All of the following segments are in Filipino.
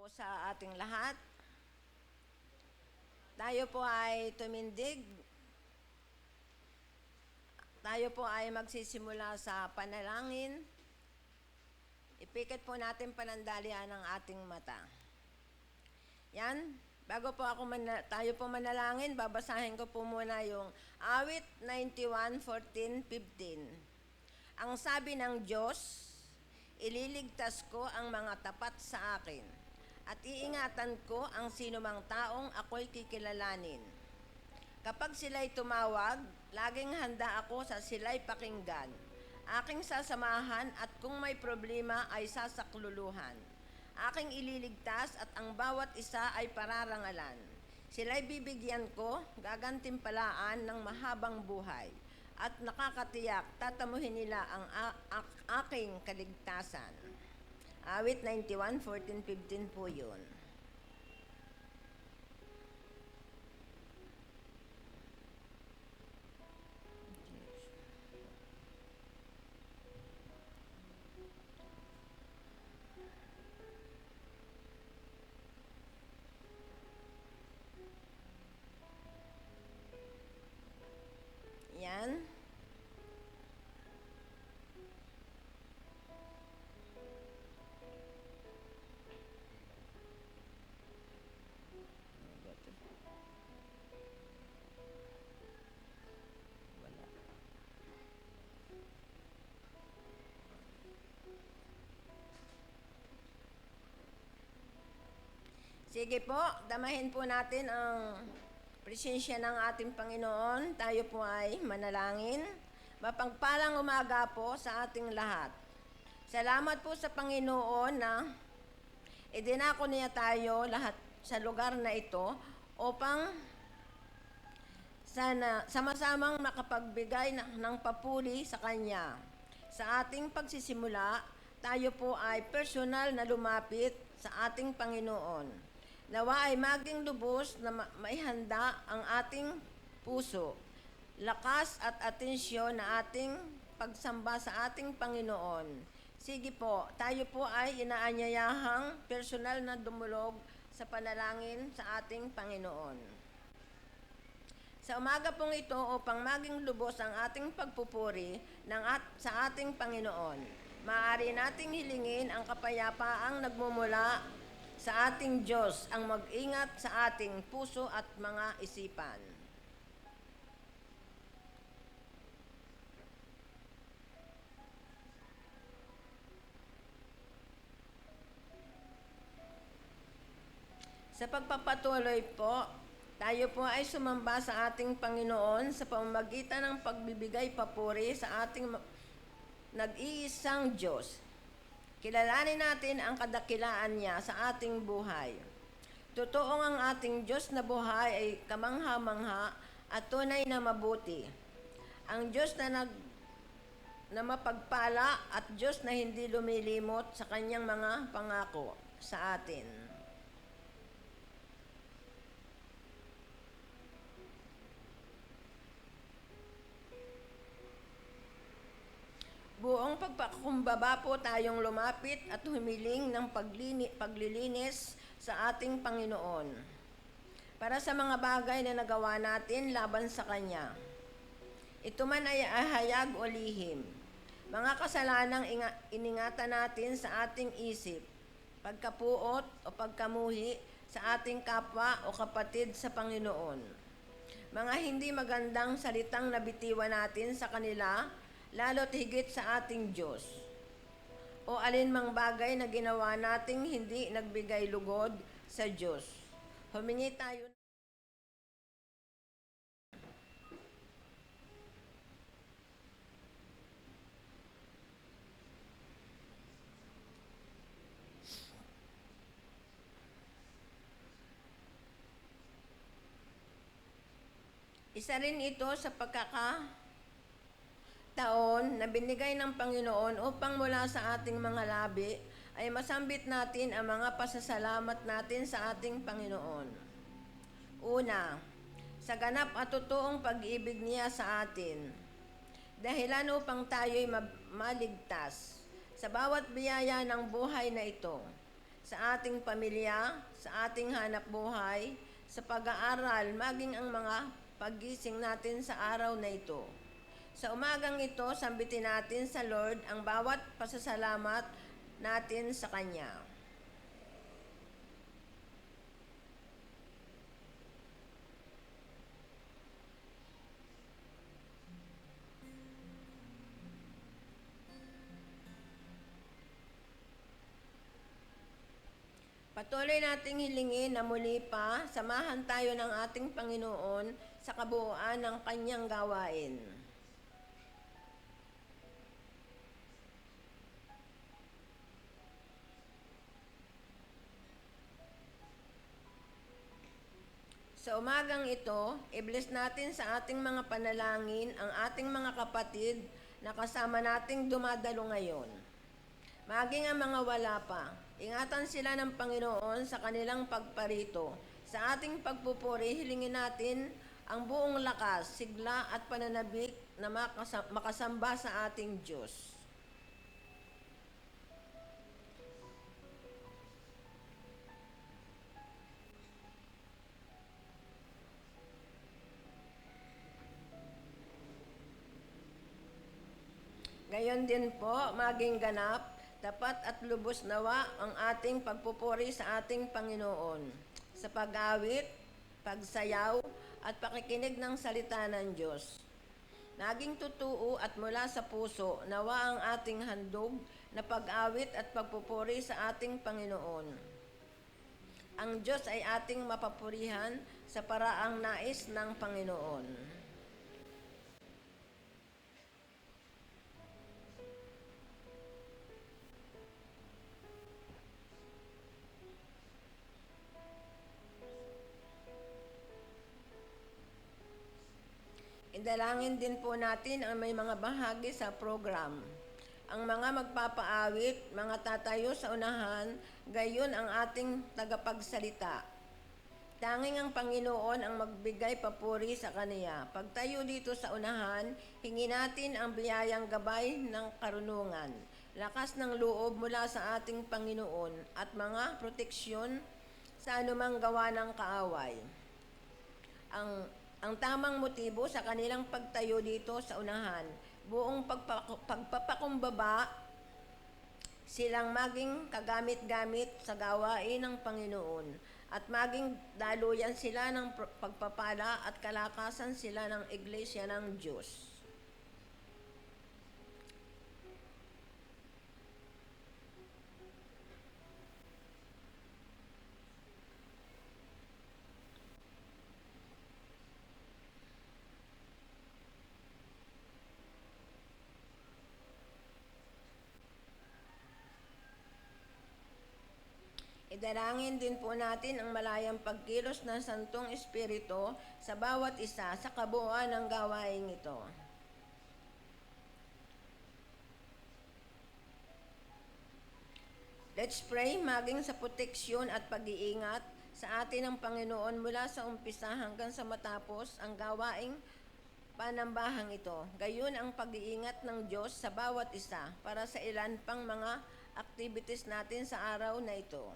po sa ating lahat. Tayo po ay tumindig. Tayo po ay magsisimula sa panalangin. Ipikit po natin panandalian ang ating mata. Yan. Bago po tayo po manalangin, babasahin ko po muna yung awit 91:14-15. Ang sabi ng Diyos, ililigtas ko ang mga tapat sa akin at iingatan ko ang sinumang taong ako'y kikilalanin. Kapag sila'y tumawag, laging handa ako sa sila'y pakinggan. Aking sasamahan at kung may problema ay sasakluluhan. Aking ililigtas at ang bawat isa ay pararangalan. Sila'y bibigyan ko, gagantimpalaan ng mahabang buhay. At nakakatiyak, tatamuhin nila ang aking kaligtasan. Awit 91:14-15 po yun. Yan. Sige po, damahin po natin ang presensya ng ating Panginoon. Tayo po ay manalangin. Mapagpalang umaga po sa ating lahat. Salamat po sa Panginoon na idinako niya tayo lahat sa lugar na ito upang sana sama-samang makapagbigay ng papuri sa Kanya. Sa ating pagsisimula, tayo po ay personal na lumapit sa ating Panginoon. Nawa ay maging lubos na maihanda ang ating puso, lakas at atensyon na ating pagsamba sa ating Panginoon. Sige po, tayo po ay inaanyayahang personal na dumulog sa panalangin sa ating Panginoon. Sa umaga pong ito upang maging lubos ang ating pagpupuri sa ating Panginoon, maaari nating hilingin ang kapayapaang nagmumula sa ating Diyos ang mag-ingat sa ating puso at mga isipan. Sa pagpapatuloy po, tayo po ay sumamba sa ating Panginoon sa pamamagitan ng pagbibigay papuri sa ating nag-iisang Diyos. Kilalanin natin ang kadakilaan niya sa ating buhay. Totoong ang ating Diyos na buhay ay kamangha-mangha at tunay na mabuti. Ang Diyos na mapagpala at Diyos na hindi lumilimot sa kanyang mga pangako sa atin. Buong pagpakumbaba po tayong lumapit at humiling ng paglilinis sa ating Panginoon para sa mga bagay na nagawa natin laban sa Kanya. Ito man ay ahayag o lihim, mga kasalanang iningatan natin sa ating isip, pagkapuot o pagkamuhi sa ating kapwa o kapatid sa Panginoon. Mga hindi magandang salitang nabitiwan natin sa kanila, lalo't higit sa ating Diyos. O alinmang bagay na ginawa nating hindi nagbigay lugod sa Diyos. Humingi tayo. Isa rin ito sa taon na binigay ng Panginoon upang mula sa ating mga labi ay masambit natin ang mga pasasalamat natin sa ating Panginoon. Una, sa ganap at totoong pag-ibig niya sa atin. Dahilan upang tayo'y maligtas sa bawat biyaya ng buhay na ito. sa ating pamilya, sa ating hanap buhay, sa pag-aaral, maging ang mga paggising natin sa araw na ito. Sa umagang ito, sambitin natin sa Lord ang bawat pasasalamat natin sa Kanya. Patuloy nating hilingin na muli pa, samahan tayo ng ating Panginoon sa kabuuan ng Kanyang gawain. Sa umagang ito, i-bless natin sa ating mga panalangin ang ating mga kapatid na kasama nating dumadalo ngayon. Maging ang mga wala pa, ingatan sila ng Panginoon sa kanilang pagparito. Sa ating pagpupuri, hilingin natin ang buong lakas, sigla at pananabik na makasamba sa ating Diyos. Gayon din po, maging ganap, tapat at lubos nawa ang ating pagpupuri sa ating Panginoon, sa pag-awit, pagsayaw, at pakikinig ng salita ng Diyos. Naging totoo at mula sa puso, nawa ang ating handog na pag-awit at pagpupuri sa ating Panginoon. Ang Diyos ay ating mapapurihan sa paraang nais ng Panginoon. Idalangin din po natin ang may mga bahagi sa program. Ang mga magpapaawit, mga tatayo sa unahan, gayon ang ating tagapagsalita. Tanging ang Panginoon ang magbigay papuri sa Kaniya. Pagtayo dito sa unahan, hingi natin ang biyayang gabay ng karunungan, lakas ng loob mula sa ating Panginoon at mga proteksyon sa anumang gawa ng kaaway. Ang tamang motibo sa kanilang pagtayo dito sa unahan, buong pagpapakumbaba silang maging kagamit-gamit sa gawain ng Panginoon at maging daluyan sila ng pagpapala at kalakasan sila ng Iglesia ng Diyos. Idalangin din po natin ang malayang pagkilos ng Santong Espiritu sa bawat isa sa kabuuan ng gawain ito. Let's pray maging sa proteksyon at pag-iingat sa atin ng Panginoon mula sa umpisa hanggang sa matapos ang gawaing panambahang ito. Gayon ang pag-iingat ng Diyos sa bawat isa para sa ilan pang mga activities natin sa araw na ito.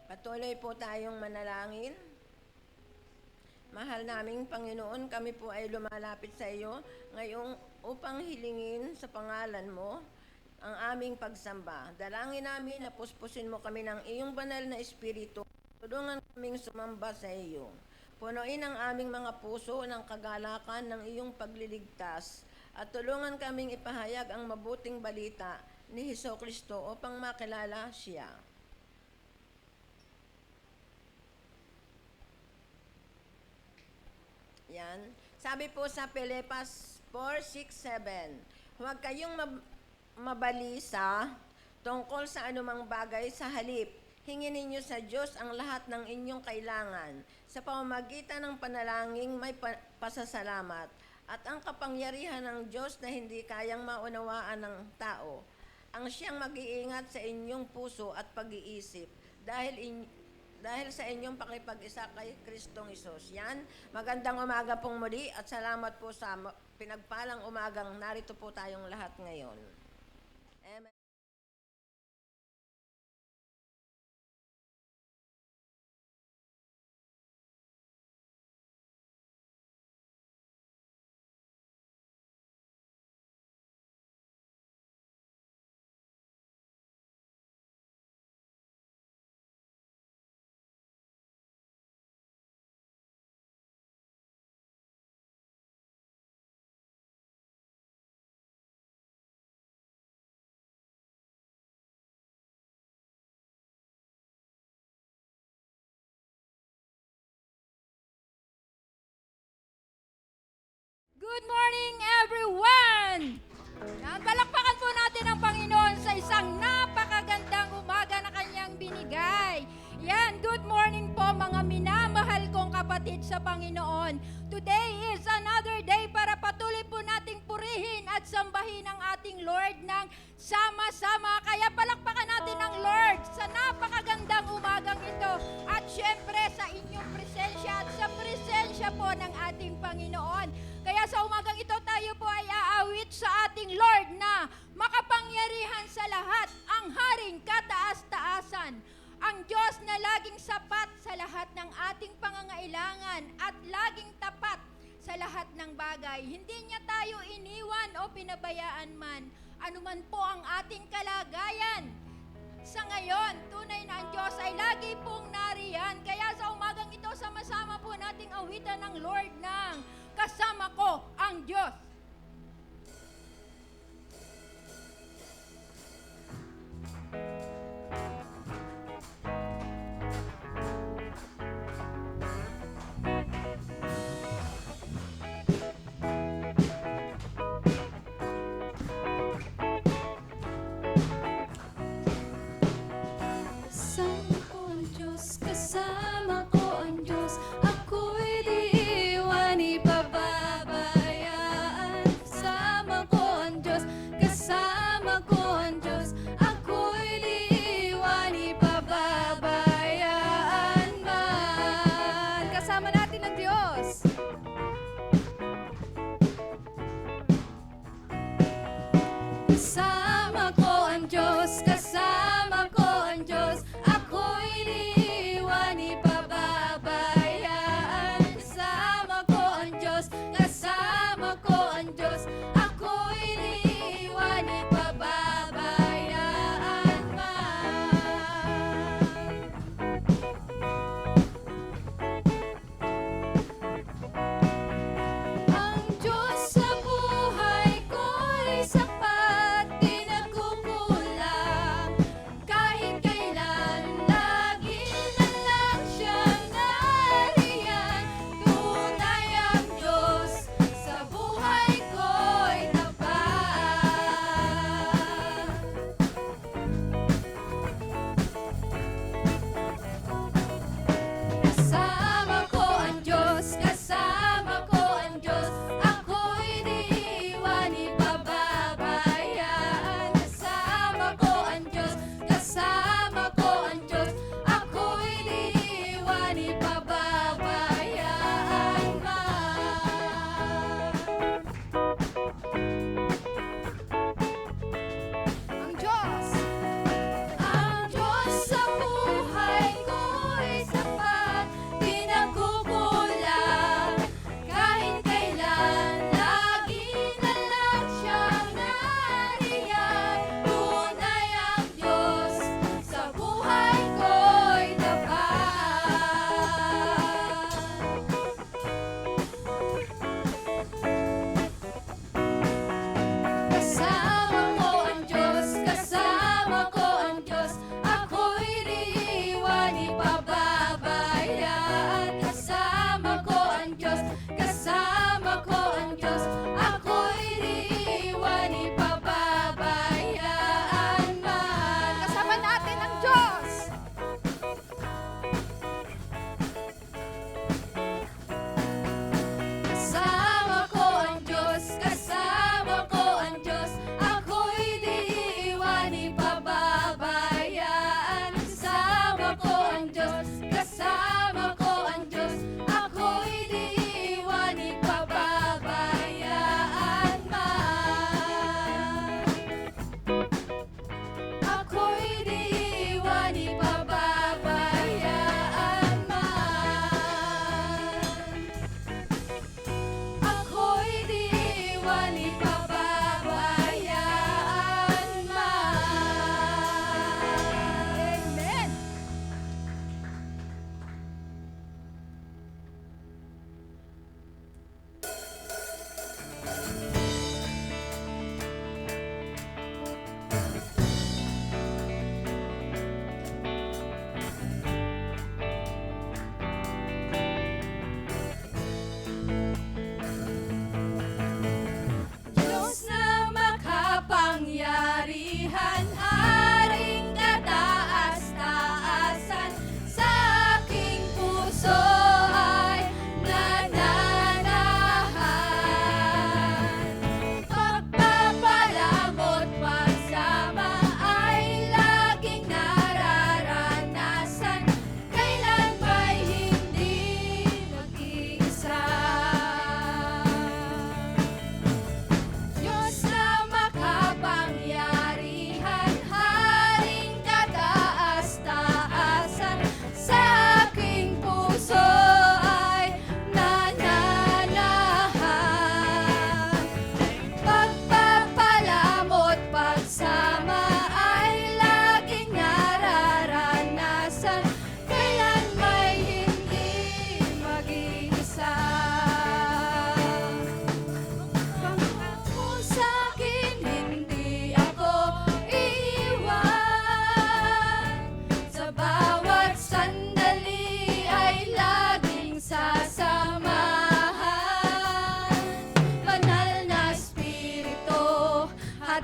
Patuloy po tayong manalangin. Mahal naming Panginoon, kami po ay lumalapit sa iyo ngayong upang hilingin sa pangalan mo ang aming pagsamba. Dalangin namin na puspusin mo kami ng iyong banal na espiritu. Tulungan kaming sumamba sa iyo. Punuin ang aming mga puso ng kagalakan ng iyong pagliligtas at tulungan kaming ipahayag ang mabuting balita ni Hesukristo upang makilala siya. Yan. Sabi po sa Pilipas 4:6-7, huwag kayong mabalisa tungkol sa anumang bagay, sa halip. Hingin ninyo sa Diyos ang lahat ng inyong kailangan sa pamamagitan ng panalangin may pasasalamat at ang kapangyarihan ng Diyos na hindi kayang maunawaan ng tao ang siyang mag-iingat sa inyong puso at pag-iisip dahil sa inyong pakipag-isa kay Kristong Hesus. Yan, magandang umaga pong muli at salamat po sa pinagpalang umagang narito po tayong lahat ngayon. Amen. Good morning, everyone! Yan, palakpakan po natin ang Panginoon sa isang napakagandang umaga na kanyang binigay. Yan, good morning po mga minamahal kong kapatid sa Panginoon. Today is another day para patuloy po nating purihin at sambahin ang ating Lord ng sama-sama. Kaya palakpakan natin ang Lord sa napakagandang umagang ito. At syempre sa inyong presensya at sa presensya po ng ating Panginoon. Kaya sa umagang ito tayo po ay aawit sa ating Lord na makapangyarihan sa lahat, ang Haring kataas-taasan, ang Diyos na laging sapat sa lahat ng ating pangangailangan at laging tapat sa lahat ng bagay. Hindi niya tayo iniwan o pinabayaan man, anuman po ang ating kalagayan. Sa ngayon, tunay na ang Diyos ay lagi pong nariyan. Kaya sa umagang ito, sama-sama po nating awitan ng Lord ng Kasama Ko ang Diyos. Kasama ko ang Diyos, ako'y di iwan, ipababayaan. Kasama ko ang Diyos, kasama ko ang Diyos, ako'y di iwan, ipababayaan man. Kasama natin ang Diyos. Kasama ko ang Diyos, kasama ko ang Diyos, ako'y di iwan, ipababayaan. Kasama ko ang Diyos, kasama ko ang Diyos, ako'y di iwan, ipababayaan man. Ang Diyos sa buhay ko'y sapat, di nagkukulang. Kahit kailan, lagi na lang siyang nariyan. Tunay ang Diyos sa buhay ko'y tapat. Kasama ko ang Diyos, kasama ko ang Diyos, ako'y di iwan, ipababayaan. Kasama ko ang Diyos, kasama ko ang Diyos, ako'y di iwan, ipababayaan man. Ang Diyos sa buhay ko'y sapat, di nagkukulang. Kahit kailan, lagi na lang siyang nariyan. Tunay ang Diyos sa buhay ko'y tapat. Kasama ko ang Diyos, kasama ko ang Diyos, ako'y di iwan, ipababayaan. Kasama ko ang Diyos, kasama ko ang Diyos, ako'y di iwan, ipababayaan man. Kasama natin ang Diyos. Kasama ko ang Diyos, kasama ko ang Diyos, ako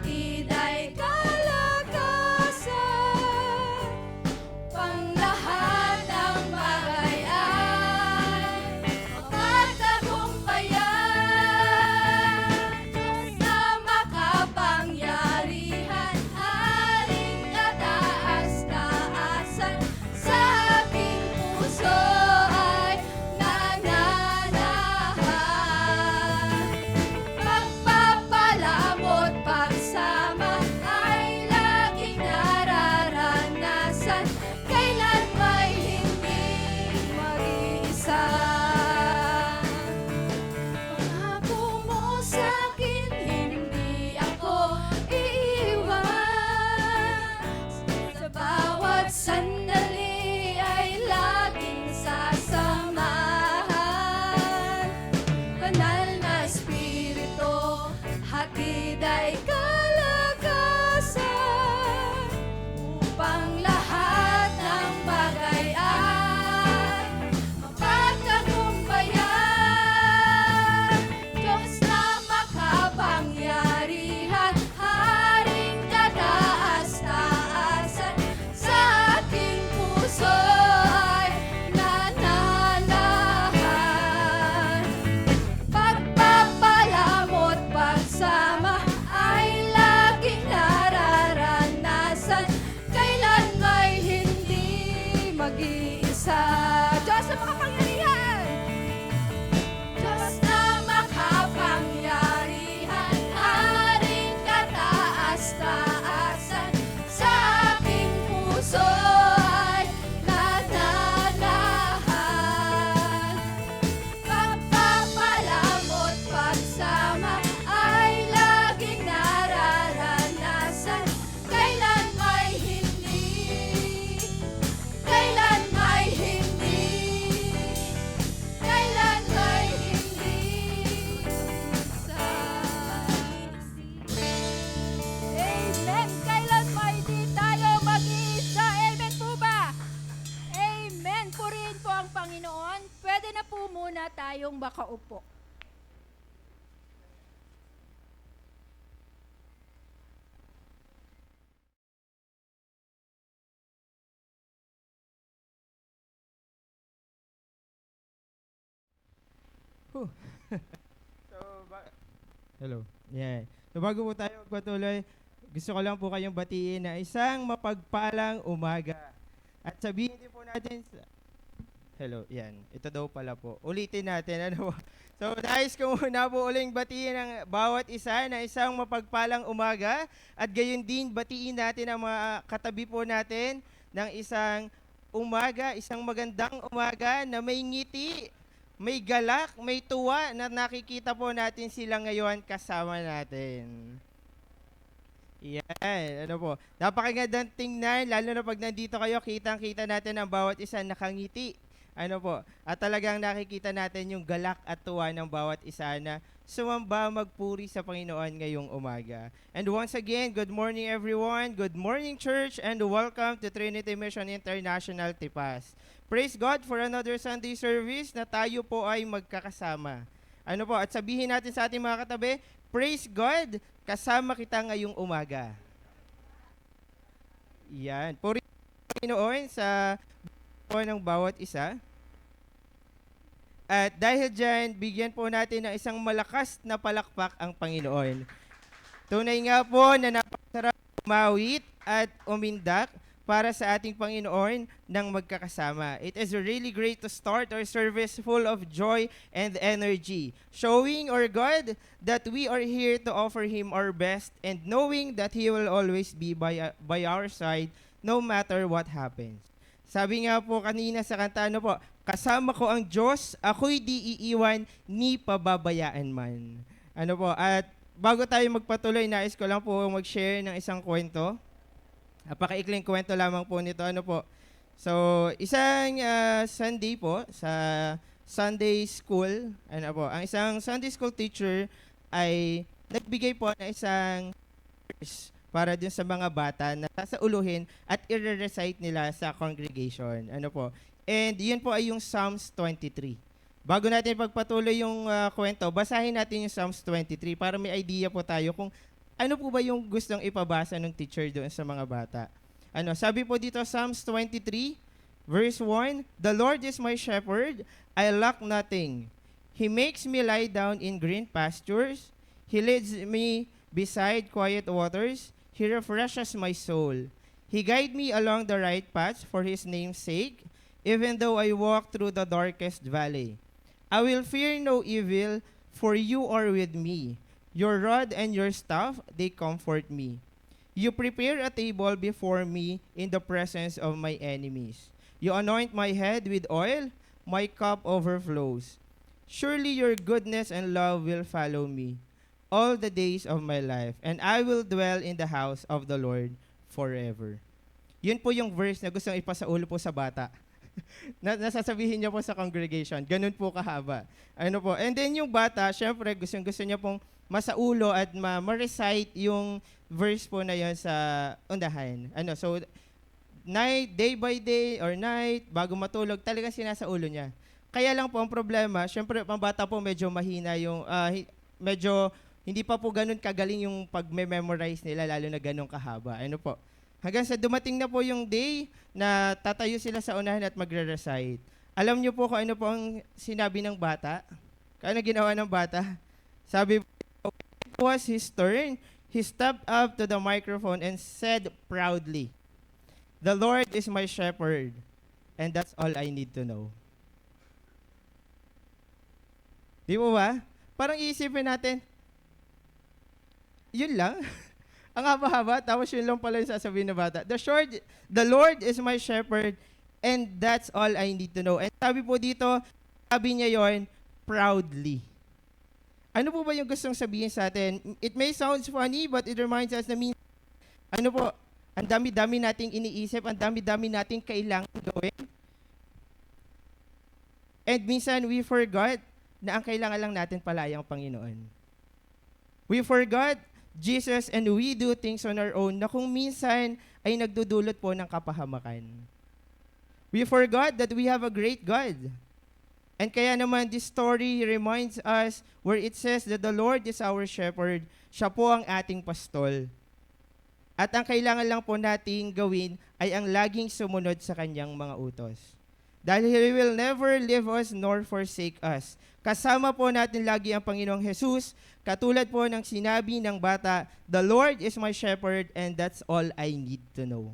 hatid ay kalakasan, panglahat ng bagay ay mapagtagumpayan. Diyos na makapangyarihan, Haring kataas-taasan, sa aking puso ay nananahan. Pagpapalamot, pagsama ay laging nararanasan, kailan may hindi mag-iisa. Pangako mo sa'kin, hindi ako iiwan. Sa bawat sandali ay laging sasamahan. Banal na Espiritu, hatid ay kalakasan, upang lahat ng bagay ay mapagtagumpayan. Diyos na makapangyarihan, Haring kataas-taasan, sa aking puso ay nananahan. Pagpapalamot, pagsama ay laging nararanasan, kailan may hindi mag-iisa. Diyos na makapangyarihan! Diyos na makapangyarihan, Haring kataas-taasan, sa aking puso ay nananahan. Pagpapalamot, pagsama ay laging nararanasan, kailan may hindi, kailan may hindi, kailan may hindi sa Amen. Kailan may di tayo mag-iisa. Amen po ba? Amen. Purihin po ang Panginoon. Pwede na po muna tayong makaupo. So, hello. Yeah. So, bago po tayo magpatuloy, gusto ko lang po kayong batiin na isang mapagpalang umaga. At sabihin din po natin, hello, yan. Ito daw pala po. Ulitin natin, ano po. So, nais ko muna po uling batiin ang bawat isa na isang mapagpalang umaga. At gayon din, batiin natin ang mga katabi po natin ng isang umaga, isang magandang umaga na may ngiti, may galak, may tuwa na nakikita po natin sila ngayon kasama natin. Yan, ano po. Napakagandang tingnan, lalo na pag nandito kayo, kitang-kita natin ang bawat isa nakangiti. Ano po. At talagang nakikita natin yung galak at tuwa ng bawat isa na sumamba magpuri sa Panginoon ngayong umaga. And once again, good morning everyone. Good morning church and welcome to Trinity Mission International Tipas. Praise God for another Sunday service na tayo po ay magkakasama. Ano po, at sabihin natin sa ating mga katabi, praise God, kasama kita ngayong umaga. Yan. Puri Panginoon sa buhay ng bawat isa. At dahil dyan, bigyan po natin ng isang malakas na palakpak ang Panginoon. Tunay nga po na napakasarap umawit at umindak para sa ating Panginoon ng magkakasama. It is really great to start our service full of joy and energy, showing our God that we are here to offer Him our best and knowing that He will always be by our side no matter what happens. Sabi nga po kanina sa kanta, ano po, kasama ko ang Diyos, ako'y di iiwan, ni pababayaan man. Ano po, at bago tayo magpatuloy, nais ko lang po mag-share ng isang kwento. Napakaikling kwento lamang po nito. Ano po? So, isang Sunday po sa Sunday school, ano po, ang isang Sunday school teacher ay nagbigay po ng isang verse para dun sa mga bata na sasauluhin at i-recite nila sa congregation. Ano po? And yun po ay yung Psalms 23. Bago natin pagpatuloy yung kwento, basahin natin yung Psalms 23 para may idea po tayo kung ano po ba yung gustong ipabasa ng teacher doon sa mga bata? Sabi po dito, Psalms 23, verse 1, "The Lord is my shepherd, I lack nothing. He makes me lie down in green pastures. He leads me beside quiet waters. He refreshes my soul. He guides me along the right path for His name's sake. Even though I walk through the darkest valley, I will fear no evil, for you are with me. Your rod and your staff, they comfort me. You prepare a table before me in the presence of my enemies. You anoint my head with oil, my cup overflows. Surely your goodness and love will follow me all the days of my life, and I will dwell in the house of the Lord forever." Yun po yung verse na gustong ipasaulo po sa bata. Nasasabihin niya po sa congregation. Ganun po kahaba. And then yung bata, syempre gusto niya pong masaulo at ma-recite yung verse po na yun sa undahan. So, day by day or night, bago matulog, talagang sinasaulo niya. Kaya lang po ang problema, syempre pang bata po medyo mahina yung, medyo hindi pa po ganun kagaling yung pag-memorize nila, lalo na ganun kahaba. Hanggang sa dumating na po yung day na tatayo sila sa unahan at magre-recite. Alam niyo po kung ano po ang sinabi ng bata? Kung ano ginawa ng bata? Sabi po, it was his turn. He stepped up to the microphone and said proudly, "The Lord is my shepherd, and that's all I need to know." Di mo ba? Parang iisipin natin, yun lang. Ang haba-haba, tapos yun lang pala yung sasabihin ng bata. The Lord is my shepherd, and that's all I need to know. And sabi po dito, sabi niya yon proudly. Ano po ba yung gustong sabihin sa atin? It may sound funny, but it reminds us na ang dami-dami nating iniisip, ang dami-dami nating kailangan gawin. And minsan, we forgot na ang kailangan lang natin pala ay ang Panginoon. We forgot Jesus, and we do things on our own na kung minsan ay nagdudulot po ng kapahamakan. We forgot that we have a great God. And kaya naman, this story reminds us where it says that the Lord is our shepherd, siya po ang ating pastol. At ang kailangan lang po nating gawin ay ang laging sumunod sa kanyang mga utos. Dahil He will never leave us nor forsake us. Kasama po natin lagi ang Panginoong Jesus, katulad po ng sinabi ng bata, "The Lord is my shepherd, and that's all I need to know."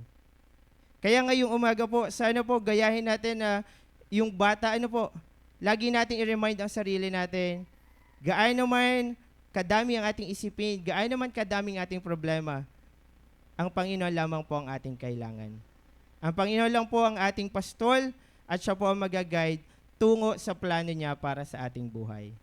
Kaya ngayong umaga po, sana po gayahin natin na yung bata, lagi nating i-remind ang sarili natin, gaano man kadami ang ating isipin, gaano man kadaming ating problema, ang Panginoon lamang po ang ating kailangan. Ang Panginoon lang po ang ating pastol, at siya po ang mag-guide tungo sa plano niya para sa ating buhay.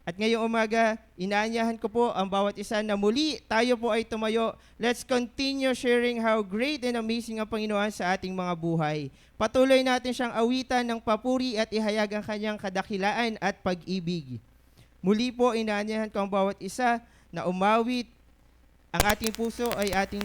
At ngayong umaga, inaanyahan ko po ang bawat isa na muli tayo po ay tumayo. Let's continue sharing how great and amazing ang Panginoon sa ating mga buhay. Patuloy natin siyang awitan ng papuri at ihayag ang kanyang kadakilaan at pag-ibig. Muli po, inaanyahan ko ang bawat isa na umawit. Ang ating puso ay ating...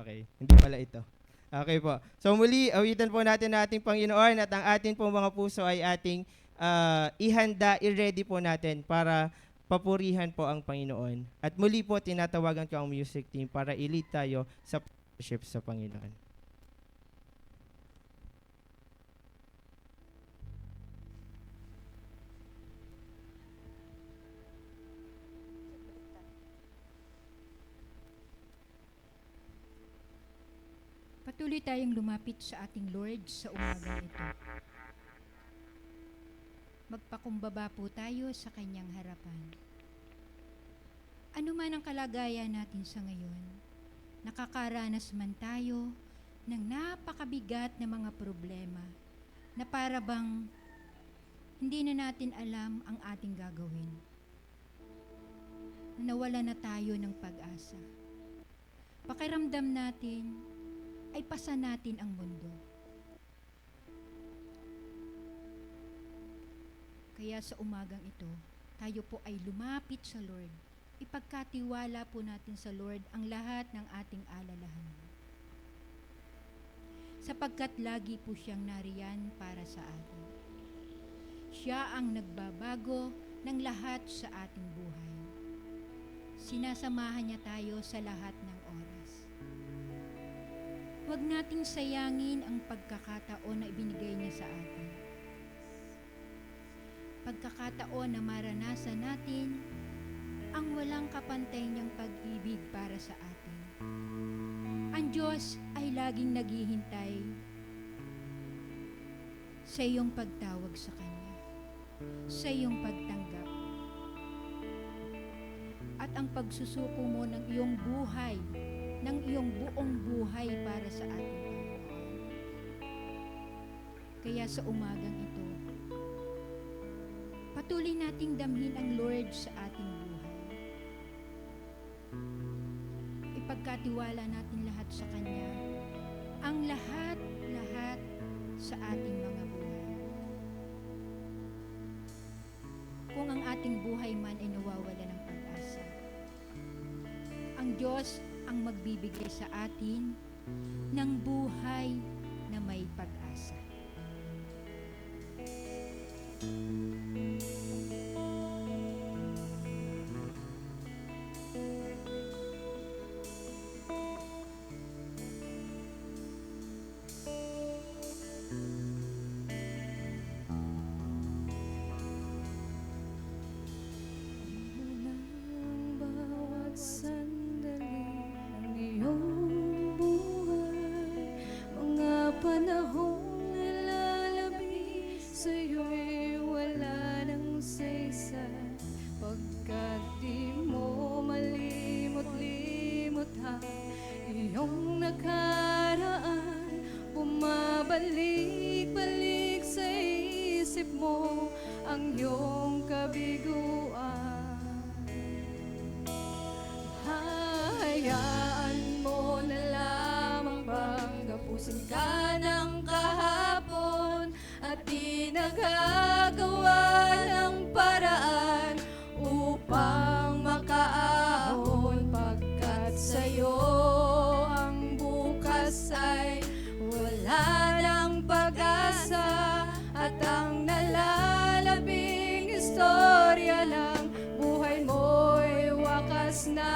Okay, hindi pala ito. Okay po. So muli, awitan po natin na ating Panginoon at ang ating pong mga puso ay ating ihanda, i-ready po natin para papurihan po ang Panginoon. At muli po, tinatawagan ko ang music team para i-lead tayo sa worship sa Panginoon. Patuloy tayong lumapit sa ating Lord sa umagang ito. Magpakumbaba po tayo sa kanyang harapan. Ano man ang kalagayan natin sa ngayon, nakakaranas man tayo ng napakabigat na mga problema na para bang hindi na natin alam ang ating gagawin. Nawala na tayo ng pag-asa. Pakiramdam natin ay pasa natin ang mundo. Kaya sa umagang ito, tayo po ay lumapit sa Lord. ipagkatiwala po natin sa Lord ang lahat ng ating alalahanin. Sapagkat lagi po siyang nariyan para sa atin. Siya ang nagbabago ng lahat sa ating buhay. Sinasamahan niya tayo sa lahat ng oras. Huwag nating sayangin ang pagkakataon na ibinigay niya sa atin. Pagkakataon na maranasan natin ang walang kapantay niyang pag-ibig para sa atin. Ang Diyos ay laging naghihintay sa iyong pagtawag sa Kanya, sa iyong pagtanggap, at ang pagsusuko mo ng iyong buhay, ng iyong buong buhay para sa ating Panginoon. Kaya sa umagang ito, patuloy nating damhin ang Lord sa ating buhay. Ipagkatiwala natin lahat sa Kanya, ang lahat sa ating mga buhay. Kung ang ating buhay man ay nawawala ng pag-asa, ang Diyos ang magbibigay sa atin ng buhay na may pag-asa. Unang bawat sandali ng iyong buhay, mga panahong nalalabi sa'yo'y wala nang saysay, pagkat di mo malimot-limot ang iyong nakaraan, bumabalik-balik sa isip mo ang iyong kabiguan. Hayaan mo na lamang bang gapusin ka ng kahapon at di nagagawa ng paraan upang makaahon, pagkat sa'yo ang bukas ay wala ng pag-asa, at ang nalalabing istorya ng buhay mo'y wakas na.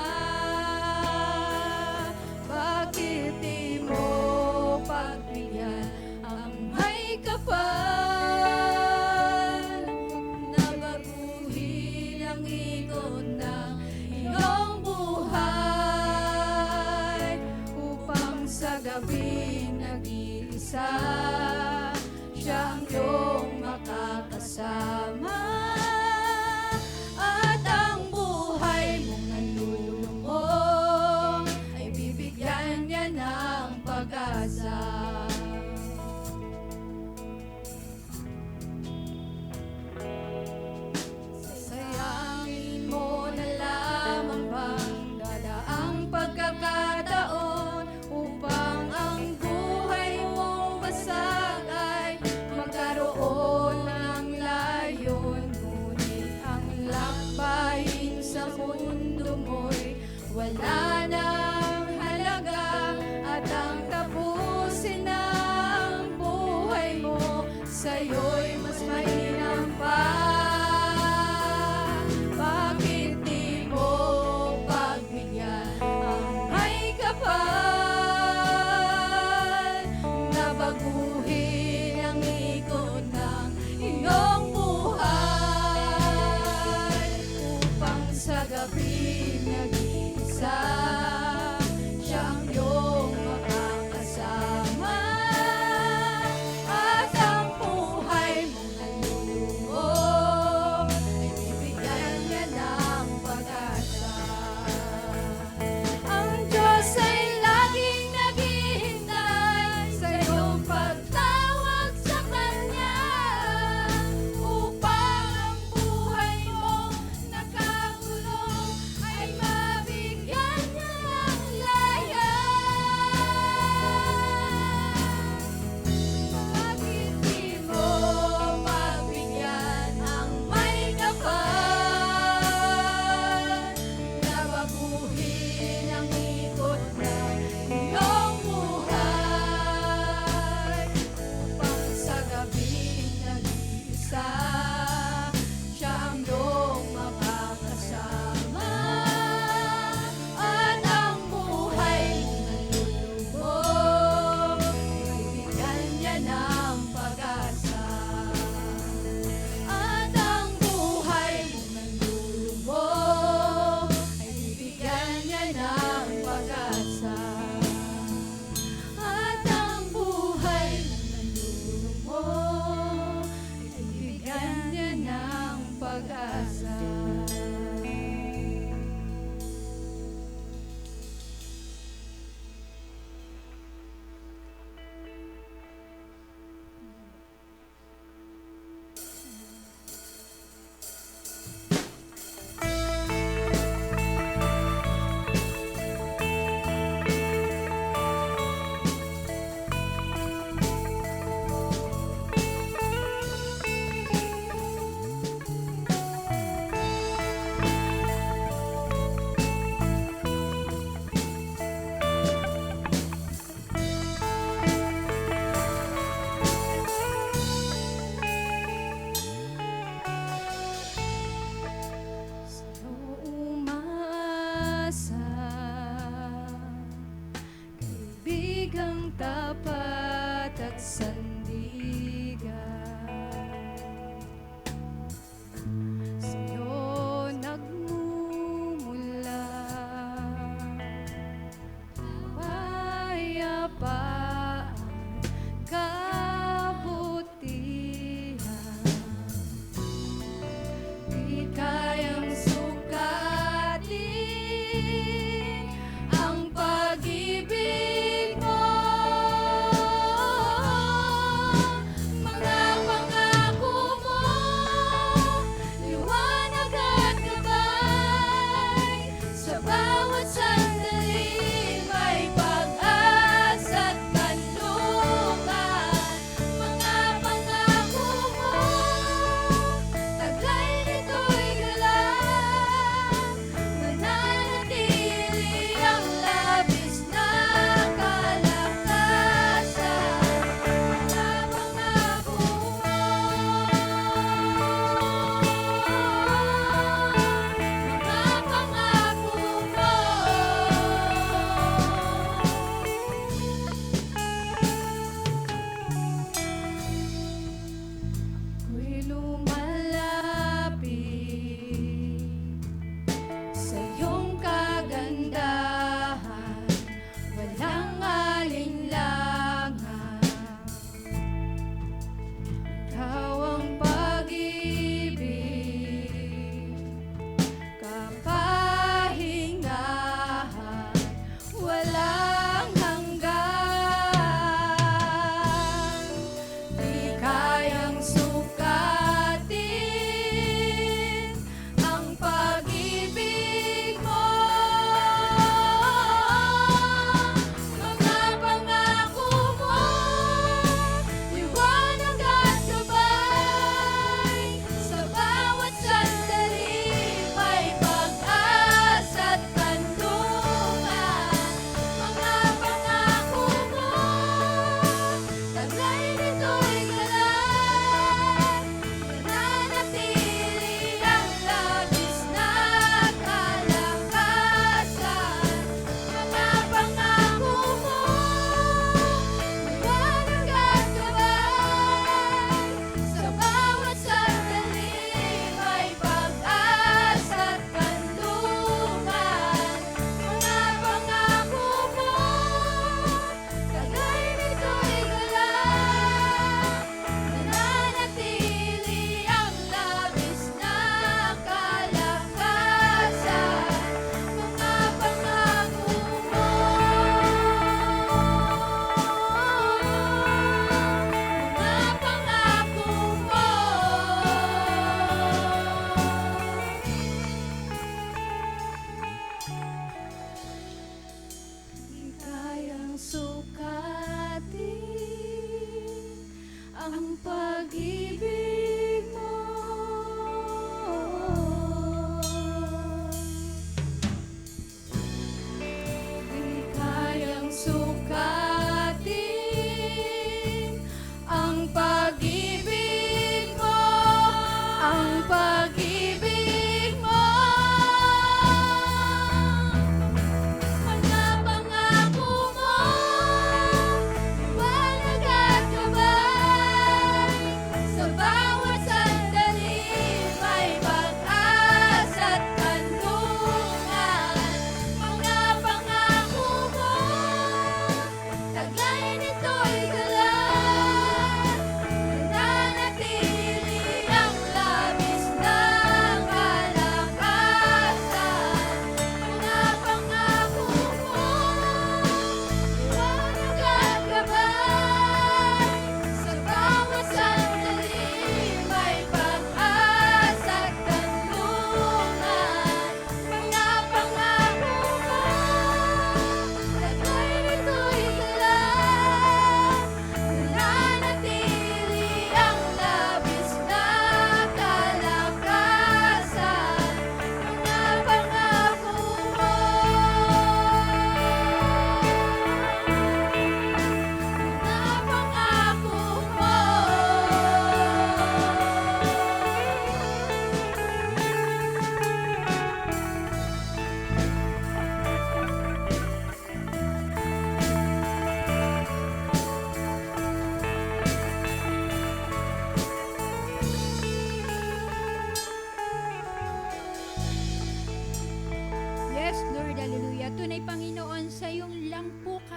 Bakit di mo pagbigyan ang may kapal na baguhin ang ikot ng iyong buhay, upang sa gabing nag-iisa siya ang iyong makakasama, at ang buhay mong nalulumong ay bibigyan niya ng pag-asa. Sayangin mo na lamang bang dadaang pagkakataon upang ang buhay mong basahin tapat at sandigan. Sa'yo nagmumula kapayapaan, kabutihan. Di kayang sukatin ang pag-ibig mo.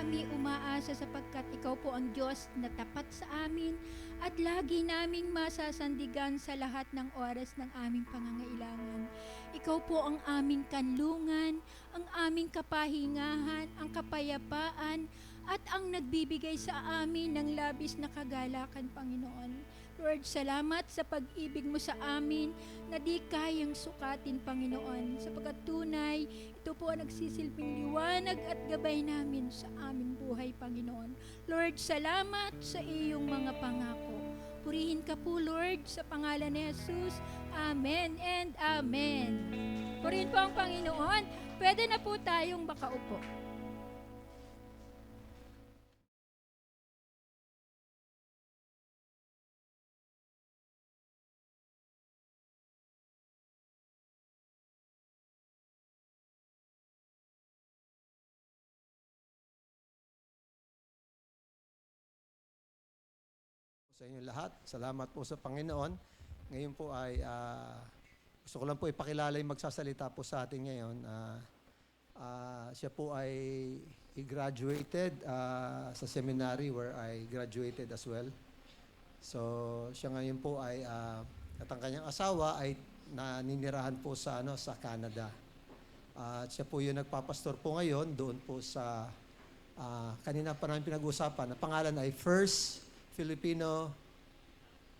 kami umaasa sapagkat Ikaw po ang Diyos na tapat sa amin at lagi naming masasandigan sa lahat ng oras ng aming pangangailangan. Ikaw po ang aming kanlungan, ang aming kapahingahan, ang kapayapaan, at ang nagbibigay sa amin ng labis na kagalakan, Panginoon. Lord, salamat sa pag-ibig mo sa amin na di kayang sukatin, Panginoon. Sapagkat tunay, ito po ang nagsisilbing liwanag at gabay namin sa aming buhay, Panginoon. Lord, salamat sa iyong mga pangako. Purihin ka po, Lord, sa pangalan ni Jesus. Amen and Amen. Purihin po ang Panginoon. Pwede na po tayong makaupo. Sa inyo lahat, salamat po sa Panginoon. Ngayon po ay gusto ko lang po ipakilala yung magsasalita po sa atin ngayon. Siya po ay he graduated sa seminary where I graduated as well. So siya ngayon po ay at ang kanyang asawa ay naninirahan po sa sa Canada. At siya po yung nagpapastor po ngayon doon po sa kanina pa namin pinag-usapan. Ang pangalan ay First Filipino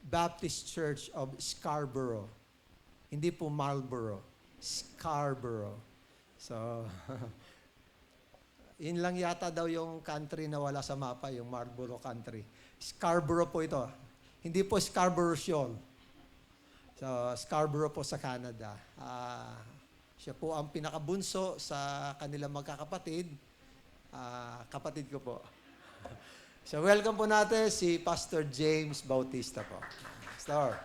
Baptist Church of Scarborough. Hindi po Marlborough, Scarborough. So, yun lang yata daw yung country na wala sa mapa, yung Marlborough country. Scarborough po ito. Hindi po Scarborough Shoal. So, Scarborough po sa Canada. Siya po ang pinakabunso sa kanilang magkakapatid. Kapatid ko po. So, welcome po natin si Pastor James Bautista po. Pastor.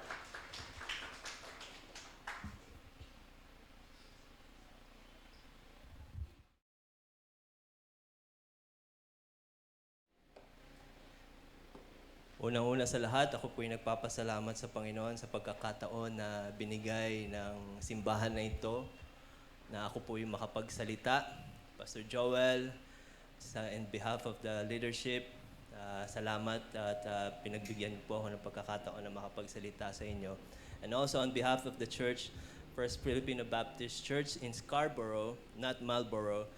Unang-una sa lahat, ako po yung nagpapasalamat sa Panginoon sa pagkakataon na binigay ng simbahan na ito, na ako po yung makapagsalita. Pastor Joel, in behalf of the leadership, salamat at pinagbigyan po ako ng pagkakataon na makapagsalita sa inyo. And also on behalf of the church, First Filipino Baptist Church in Scarborough, not Marlborough,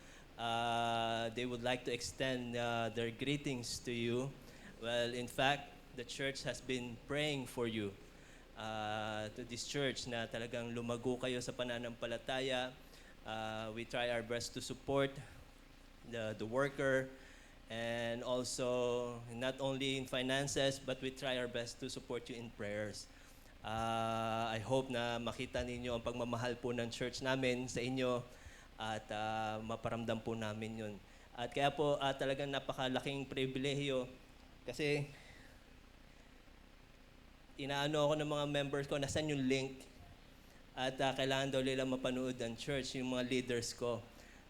they would like to extend their greetings to you. Well, in fact, the church has been praying for you to this church na talagang lumago kayo sa pananampalataya. We try our best to support the worker, and also not only in finances, but we try our best to support you in prayers. I hope na makita ninyo ang pagmamahal po ng church namin sa inyo at maparamdam po namin yun. At kaya po talagang napakalaking pribilehiyo kasi inaano ako ng mga members ko, nasan yung link at kailangan daw nila mapanood ang church, yung mga leaders ko.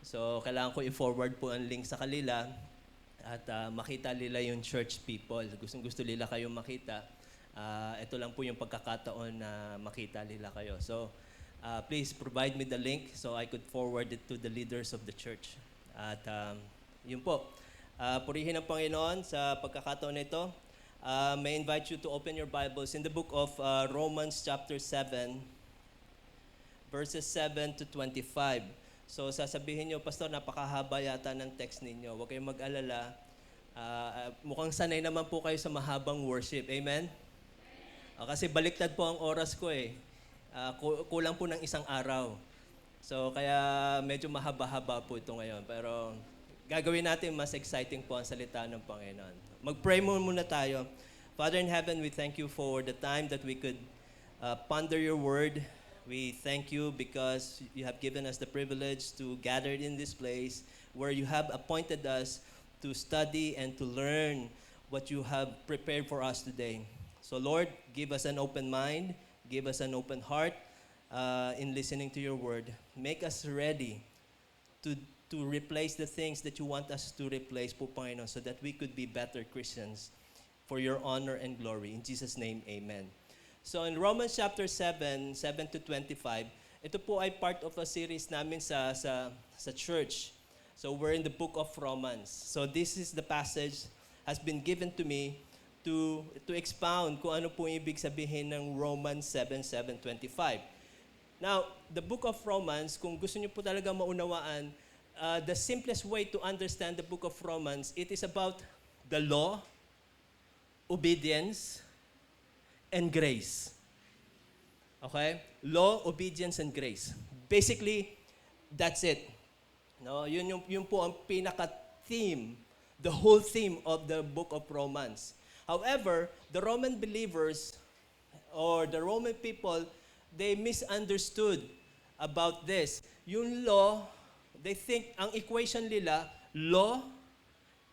So kailangan ko i-forward po ang link sa kanila at makita nila yung church people. Gustong-gusto nila kayong makita. Ito lang po yung pagkakataon na makita nila kayo. So, please provide me the link so I could forward it to the leaders of the church. At yun po. Purihin ang Panginoon sa pagkakataon na ito. May invite you to open your Bibles in the book of Romans chapter 7, verses 7 to 25. So sasabihin nyo, Pastor, napakahaba yata ng text ninyo. Huwag kayong mag-alala. Mukhang sanay naman po kayo sa mahabang worship. Amen? Kasi baliktad po ang oras ko eh. Kulang po ng isang araw. So kaya medyo mahaba-haba po ito ngayon. Pero gagawin natin mas exciting po ang salita ng Panginoon. Mag-pray muna tayo. Father in heaven, we thank you for the time that we could ponder your word. We thank you because you have given us the privilege to gather in this place where you have appointed us to study and to learn what you have prepared for us today. So Lord, give us an open mind, give us an open heart in listening to your word. Make us ready to replace the things that you want us to replace, po Panginoon, so that we could be better Christians for your honor and glory. In Jesus' name, amen. So in Romans chapter 7, 7 to 25, ito po ay part of a series namin sa church. So So we're in the book of Romans. So this is the passage has been given to me to expound kung ano po ibig sabihin ng Romans 7:25. Now, the book of Romans, kung gusto niyo po talaga maunawaan, the simplest way to understand the book of Romans, it is about the law, obedience, and grace. Okay? Law, obedience, and grace. Basically, that's it. No, yun po ang pinaka-theme, the whole theme of the book of Romans. However, the Roman believers or the Roman people, they misunderstood about this. Yung law, they think ang equation nila, law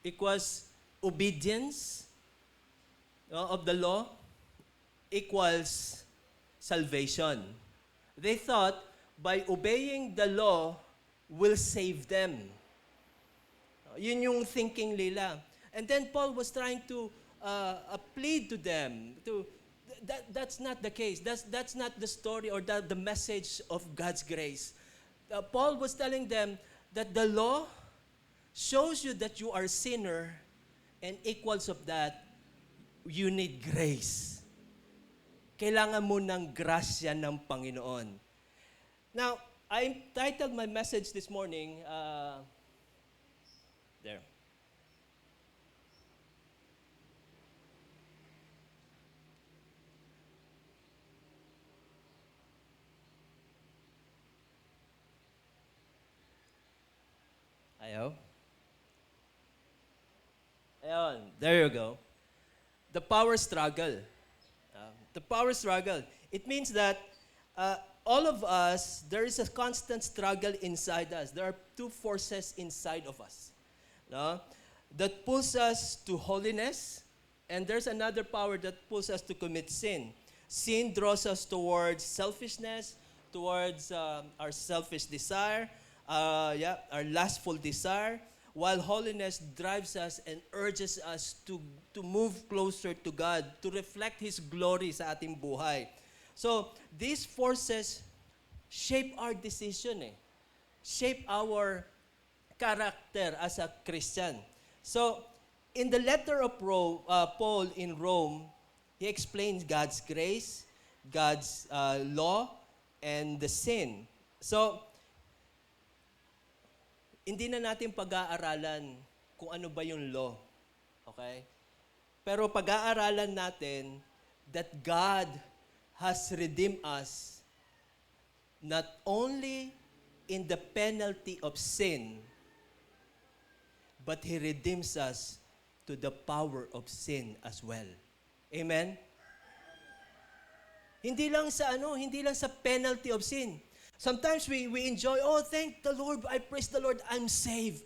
equals obedience of the law equals salvation. They thought by obeying the law will save them. Yun yung thinking nila. And then Paul was trying to plead to them that's not the case. That's not the story or the message of God's grace. Paul was telling them that the law shows you that you are a sinner, and equals of that, you need grace. Kailangan mo ng grasya ng Panginoon. Now, I titled my message this morning, there. Ayaw? Ayun, there you go. The power struggle. The power struggle. It means that all of us, there is a constant struggle inside us. There are two forces inside of us, no? That pulls us to holiness, and there's another power that pulls us to commit sin. Sin draws us towards selfishness, towards our selfish desire, our lustful desire, while holiness drives us and urges us to move closer to God, to reflect His glory sa ating buhay. So, these forces shape our decision, shape our character as a Christian. So, in the letter of Paul in Rome, he explains God's grace, God's law, and the sin. So, hindi na natin pag-aaralan kung ano ba yung law. Okay? Pero pag-aaralan natin that God has redeemed us not only in the penalty of sin, but He redeems us to the power of sin as well. Amen? Hindi lang sa penalty of sin. Sometimes we enjoy, thank the Lord, I praise the Lord, I'm saved.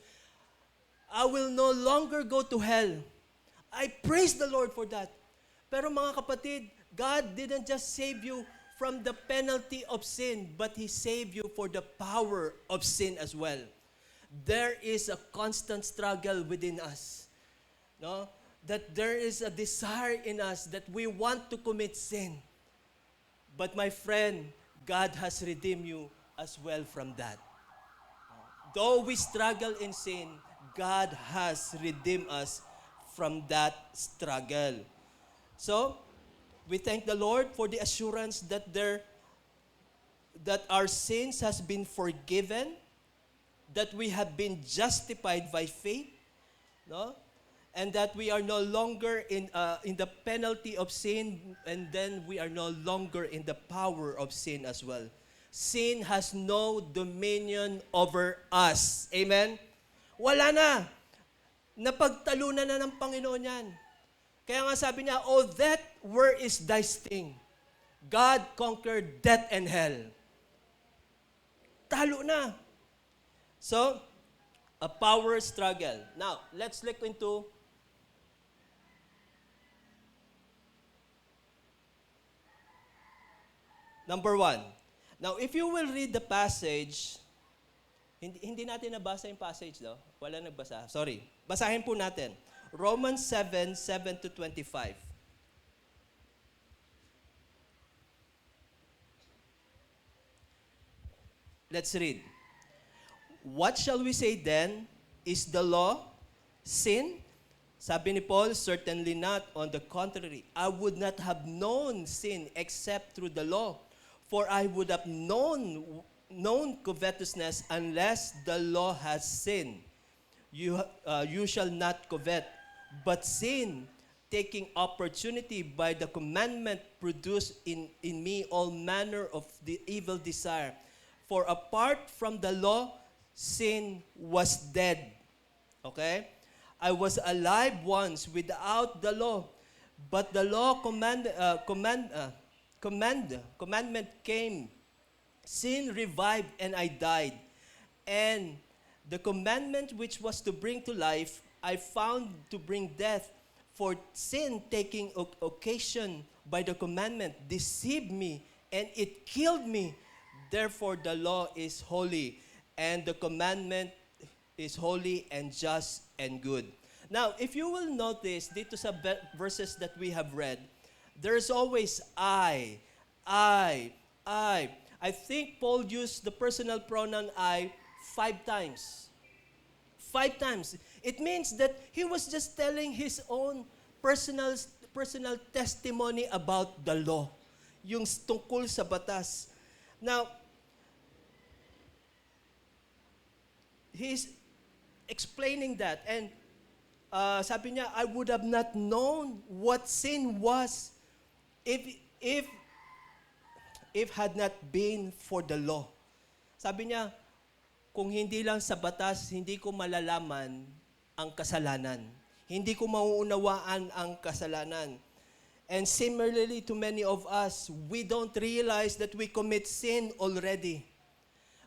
I will no longer go to hell. I praise the Lord for that. Pero mga kapatid, God didn't just save you from the penalty of sin, but He saved you for the power of sin as well. There is a constant struggle within us. No? That there is a desire in us that we want to commit sin. But my friend, God has redeemed you as well from that. Though we struggle in sin, God has redeemed us from that struggle. So, we thank the Lord for the assurance that our sins has been forgiven, that we have been justified by faith, no? And that we are no longer in the penalty of sin, and then we are no longer in the power of sin as well. Sin has no dominion over us. Amen? Wala na. Napagtalunan na ng Panginoon yan. Kaya nga sabi niya, "Oh, death, where is thy sting? God conquered death and hell." Talo na. So, a power struggle. Now, let's look into number 1. Now, if you will read the passage, hindi natin nabasa yung passage, no? Wala nagbasa. Sorry. Basahin po natin. Romans 7:7-25. Let's read. What shall we say then? Is the law sin? Sabi ni Paul, certainly not. On the contrary, I would not have known sin except through the law. For I would have known covetousness unless the law has sin. You shall not covet. But sin, taking opportunity by the commandment, produced in me all manner of the evil desire. For apart from the law, sin was dead. Okay? I was alive once without the law, but the law commandment came. Sin revived and I died. And the commandment which was to bring to life, I found to bring death. For sin, taking occasion by the commandment, deceived me, and it killed me. Therefore, the law is holy, and the commandment is holy and just and good. Now, if you will notice, dito sa verses that we have read, there's always I. I think Paul used the personal pronoun I 5 times. 5 times. It means that he was just telling his own personal testimony about the law, yung tungkol sa batas. Now, he's explaining that, and sabi niya, I would have not known what sin was if had not been for the law. Sabi niya, kung hindi lang sa batas, hindi ko malalaman ang kasalanan. Hindi ko mauunawaan ang kasalanan. And similarly to many of us, we don't realize that we commit sin already.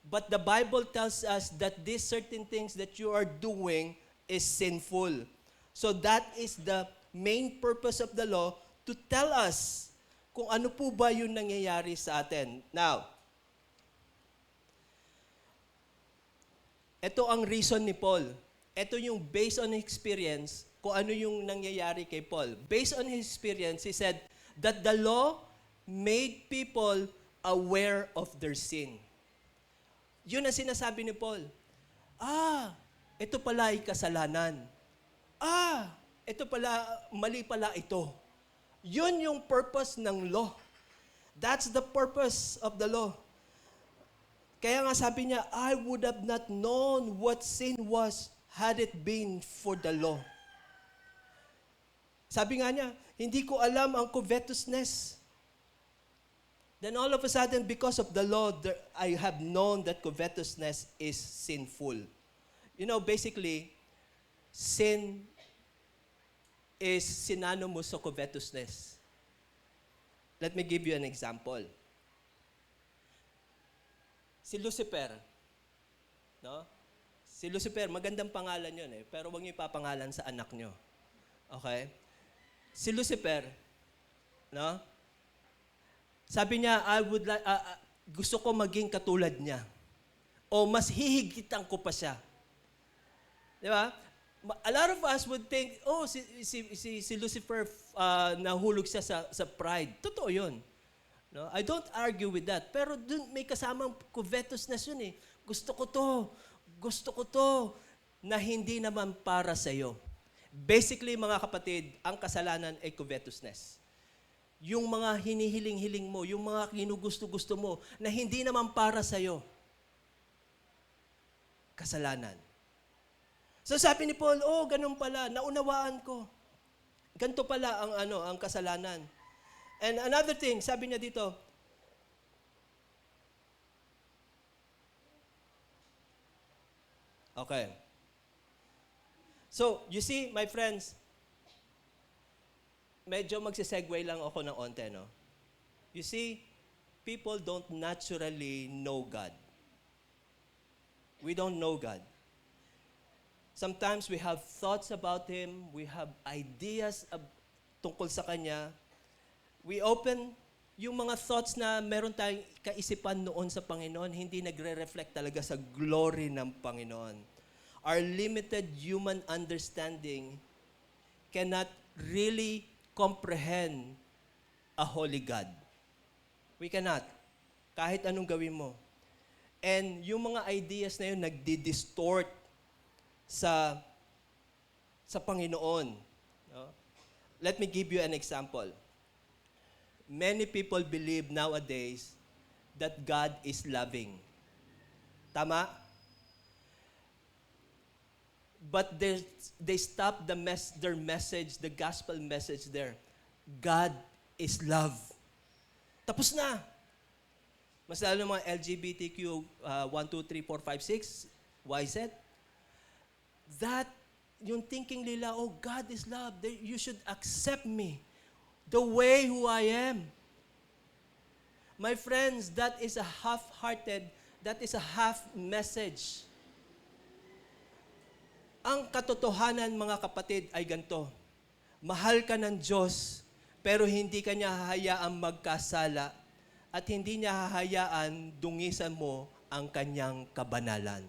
But the Bible tells us that these certain things that you are doing is sinful. So that is the main purpose of the law, to tell us kung ano po ba yung nangyayari sa atin. Now, ito ang reason ni Paul. Ito yung based on experience, kung ano yung nangyayari kay Paul. Based on his experience, he said that the law made people aware of their sin. Yun ang sinasabi ni Paul. Ito pala ay kasalanan. Ito pala, mali pala ito. Yun yung purpose ng law. That's the purpose of the law. Kaya nga sabi niya, I would have not known what sin was had it been for the law. Sabi nga niya, hindi ko alam ang covetousness. Then all of a sudden, because of the law, I have known that covetousness is sinful. You know, basically, sin is synonymous sa covetousness. Let me give you an example. Si Lucifer, no? Si Lucifer, magandang pangalan yun pero wag niyo ipapangalan sa anak niyo. Okay? Si Lucifer, no? Sabi niya, gusto ko maging katulad niya. O mas hihigitan ko pa siya. Di ba? A lot of us would think, si Lucifer, nahulog siya sa pride. Totoo yun. No? I don't argue with that. Pero dun may kasamang covetousness yun Gusto ko to, na hindi naman para sa'yo. Basically, mga kapatid, ang kasalanan ay covetousness. Yung mga hinihiling-hiling mo, yung mga ginugusto-gusto mo, na hindi naman para sa'yo. Kasalanan. So sabi ni Paul, ganun pala, naunawaan ko. Ganito pala ang kasalanan. And another thing, sabi niya dito, okay. So, you see, my friends, medyo magsisegue lang ako ng onte, no? You see, people don't naturally know God. We don't know God. Sometimes we have thoughts about Him, we have ideas tungkol sa Kanya. We open yung mga thoughts na meron tayong kaisipan noon sa Panginoon, hindi nagre-reflect talaga sa glory ng Panginoon. Our limited human understanding cannot really comprehend a holy God. We cannot. Kahit anong gawin mo. And yung mga ideas na yun, nagdi-distort sa Panginoon. No? Let me give you an example. Many people believe nowadays that God is loving. Tama? But they stop their message, the gospel message there. God is love. Tapos na. Mas lalo ng mga LGBTQ 1, 2, 3, 4, 5, 6, YZ. That, yung thinking nila, oh, God is love. You should accept me the way who I am. My friends, that is a half-hearted, that is a half message. Ang katotohanan, mga kapatid, ay ganito. Mahal ka ng Diyos, pero hindi ka niya hahayaang magkasala at hindi niya hahayaan dungisan mo ang kanyang kabanalan.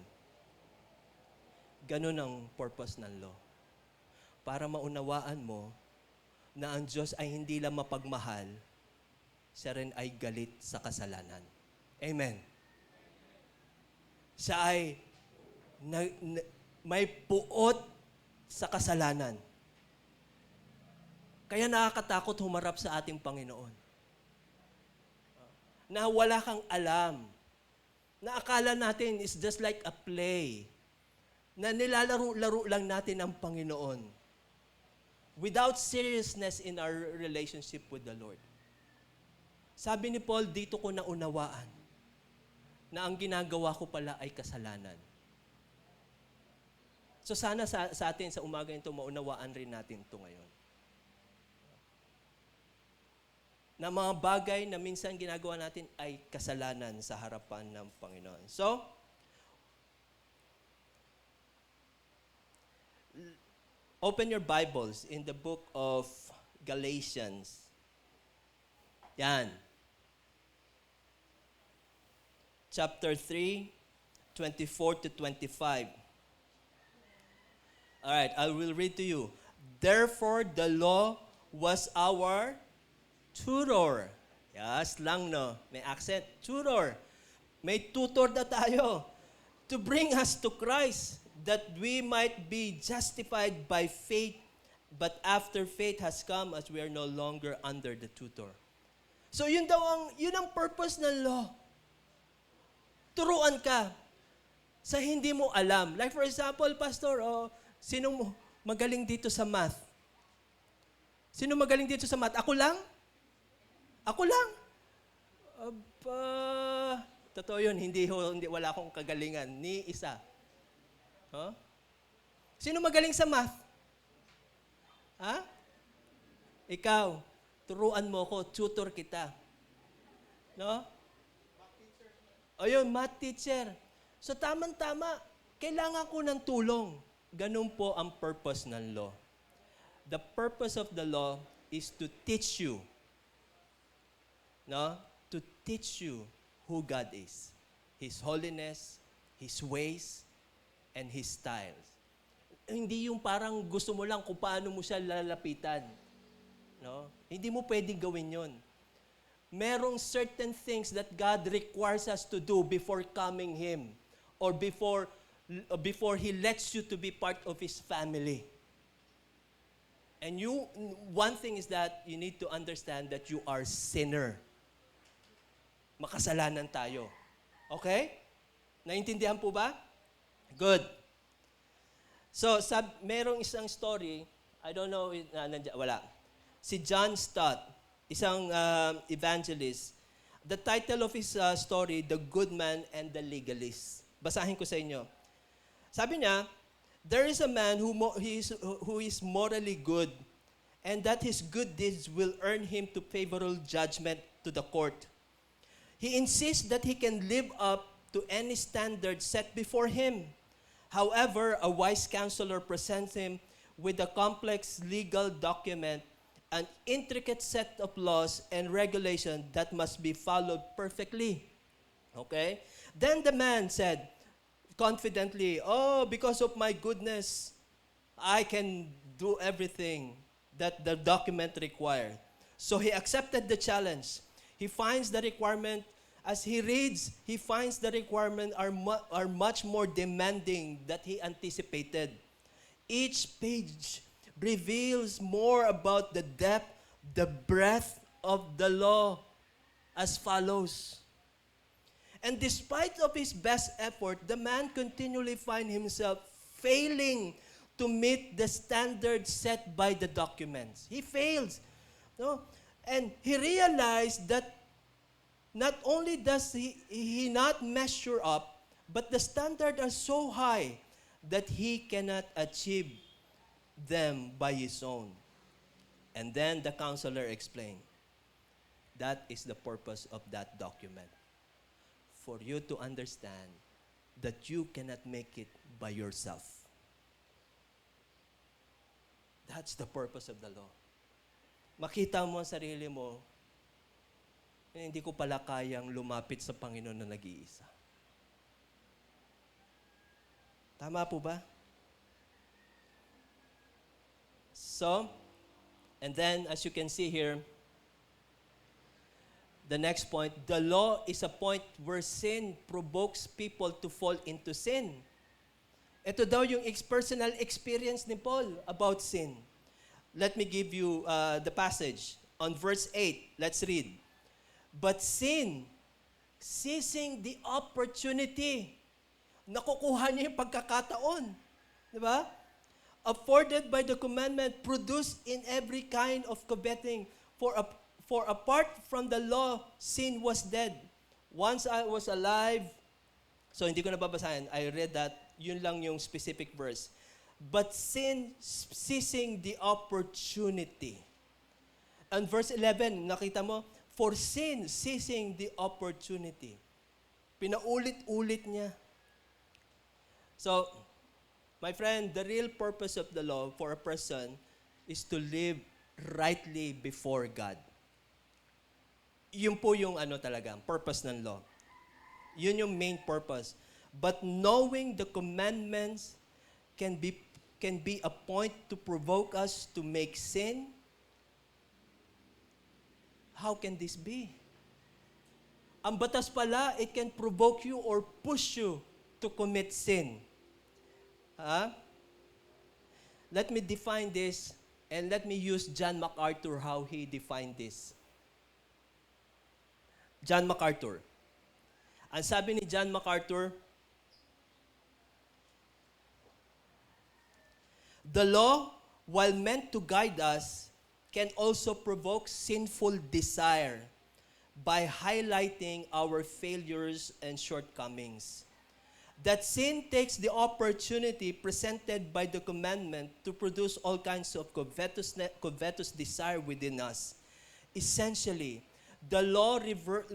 Ganun ang purpose ng law. Para maunawaan mo na ang Diyos ay hindi lang mapagmahal, siya rin ay galit sa kasalanan. Amen. Siya ay may puot sa kasalanan. Kaya nakakatakot humarap sa ating Panginoon. Na wala kang alam. Na akala natin is just like a play. Na nilalaro-laro lang natin ang Panginoon. Without seriousness in our relationship with the Lord. Sabi ni Paul, dito ko naunawaan na ang ginagawa ko pala ay kasalanan. So sana sa atin sa umaga ito, maunawaan rin natin ito ngayon. Na mga bagay na minsan ginagawa natin ay kasalanan sa harapan ng Panginoon. So, open your Bibles in the book of Galatians. Yan. Chapter 3, 24 to 25. All right, I will read to you. Therefore, the law was our tutor. Yes, lang no. May accent. Tutor. May tutor na tayo. To bring us to Christ, that we might be justified by faith. But after faith has come, as we are no longer under the tutor. So yun ang purpose ng law. Turuan ka sa hindi mo alam. Like for example, Pastor, sino magaling dito sa math? Sino magaling dito sa math? Ako lang? Ako lang? Totoo yun, hindi wala akong kagalingan. Ni isa. Huh? Sino magaling sa math? Ha? Ikaw, turuan mo ko, tutor kita. No? O yun, math teacher. So tamang-tama, kailangan ko ng tulong. Ganun po ang purpose ng law. The purpose of the law is to teach you. No? To teach you who God is. His holiness, His ways, and His styles. Hindi yung parang gusto mo lang kung paano mo siya lalapitan. No? Hindi mo pwedeng gawin yun. Merong certain things that God requires us to do before coming Him or before He lets you to be part of His family. And one thing is that you need to understand that you are sinner. Makasalanan tayo. Okay? Naintindihan po ba? Good. So, merong isang story, I don't know, wala. Si John Stott, isang evangelist. The title of his story, The Good Man and the Legalist. Basahin ko sa inyo. Sabi niya, there is a man who is morally good, and that his good deeds will earn him to favorable judgment to the court. He insists that he can live up to any standard set before him. However, a wise counselor presents him with a complex legal document, an intricate set of laws and regulations that must be followed perfectly. Okay? Then the man said, confidently, because of my goodness, I can do everything that the document required. So he accepted the challenge. He finds the requirement As he reads, he finds the requirements are much more demanding than he anticipated. Each page reveals more about the depth, the breadth of the law as follows. And despite of his best effort, the man continually finds himself failing to meet the standards set by the documents. He fails. No? And he realized that not only does he not measure up, but the standards are so high that he cannot achieve them by his own. And then the counselor explained, that is the purpose of that document. For you to understand that you cannot make it by yourself. That's the purpose of the law. Makita mo ang sarili mo, hindi ko pala kayang lumapit sa Panginoon na nag-iisa. Tama po ba? So, and then as you can see here, the next point, the law is a point where sin provokes people to fall into sin. Ito daw yung personal experience ni Paul about sin. Let me give you the passage. On verse 8, let's read. But sin, seizing the opportunity, nakukuha niya yung pagkakataon. Di ba? Afforded by the commandment, produced in every kind of coveting. For apart from the law, sin was dead. Once I was alive, so hindi ko na babasahin, I read that, yun lang yung specific verse. But sin seizing the opportunity. And verse 11, nakita mo, for sin seizing the opportunity. Pinaulit-ulit niya. So, my friend, the real purpose of the law for a person is to live rightly before God. Yun po yung purpose ng law. Yun yung main purpose. But knowing the commandments can be a point to provoke us to make sin. How can this be? Ang batas pala, it can provoke you or push you to commit sin. Let me define this, and let me use John MacArthur, how he defined this. John MacArthur. Ang sabi ni John MacArthur, the law, while meant to guide us, can also provoke sinful desire by highlighting our failures and shortcomings. That sin takes the opportunity presented by the commandment to produce all kinds of covetous desire within us. Essentially, the law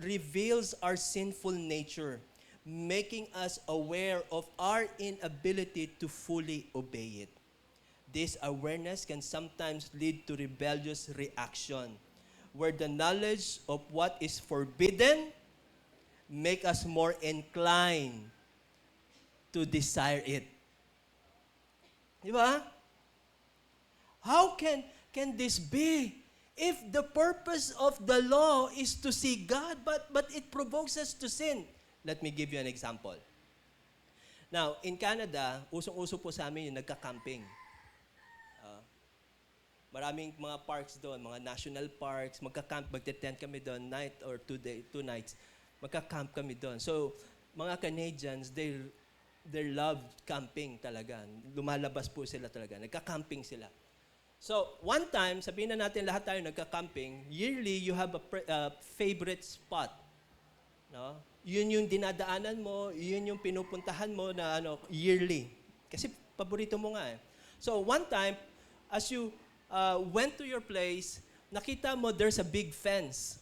reveals our sinful nature, making us aware of our inability to fully obey it. This awareness can sometimes lead to rebellious reaction, where the knowledge of what is forbidden make us more inclined to desire it. Di ba? How can this be? If the purpose of the law is to see God, but it provokes us to sin. Let me give you an example. Now, in Canada, usong-uso po sa amin yung nagka-camping. Maraming mga parks doon, mga national parks, magte-tent kami doon, night or 2 nights. Magka-camp kami doon. So, mga Canadians, they love camping talaga. Lumalabas po sila talaga. Nagka-camping sila. So, one time, sabihin na natin lahat tayo nagka-camping, yearly, you have a favorite spot. No? Yun yung dinadaanan mo, yun yung pinupuntahan mo na yearly. Kasi paborito mo nga eh. So, one time, as you went to your place, nakita mo there's a big fence.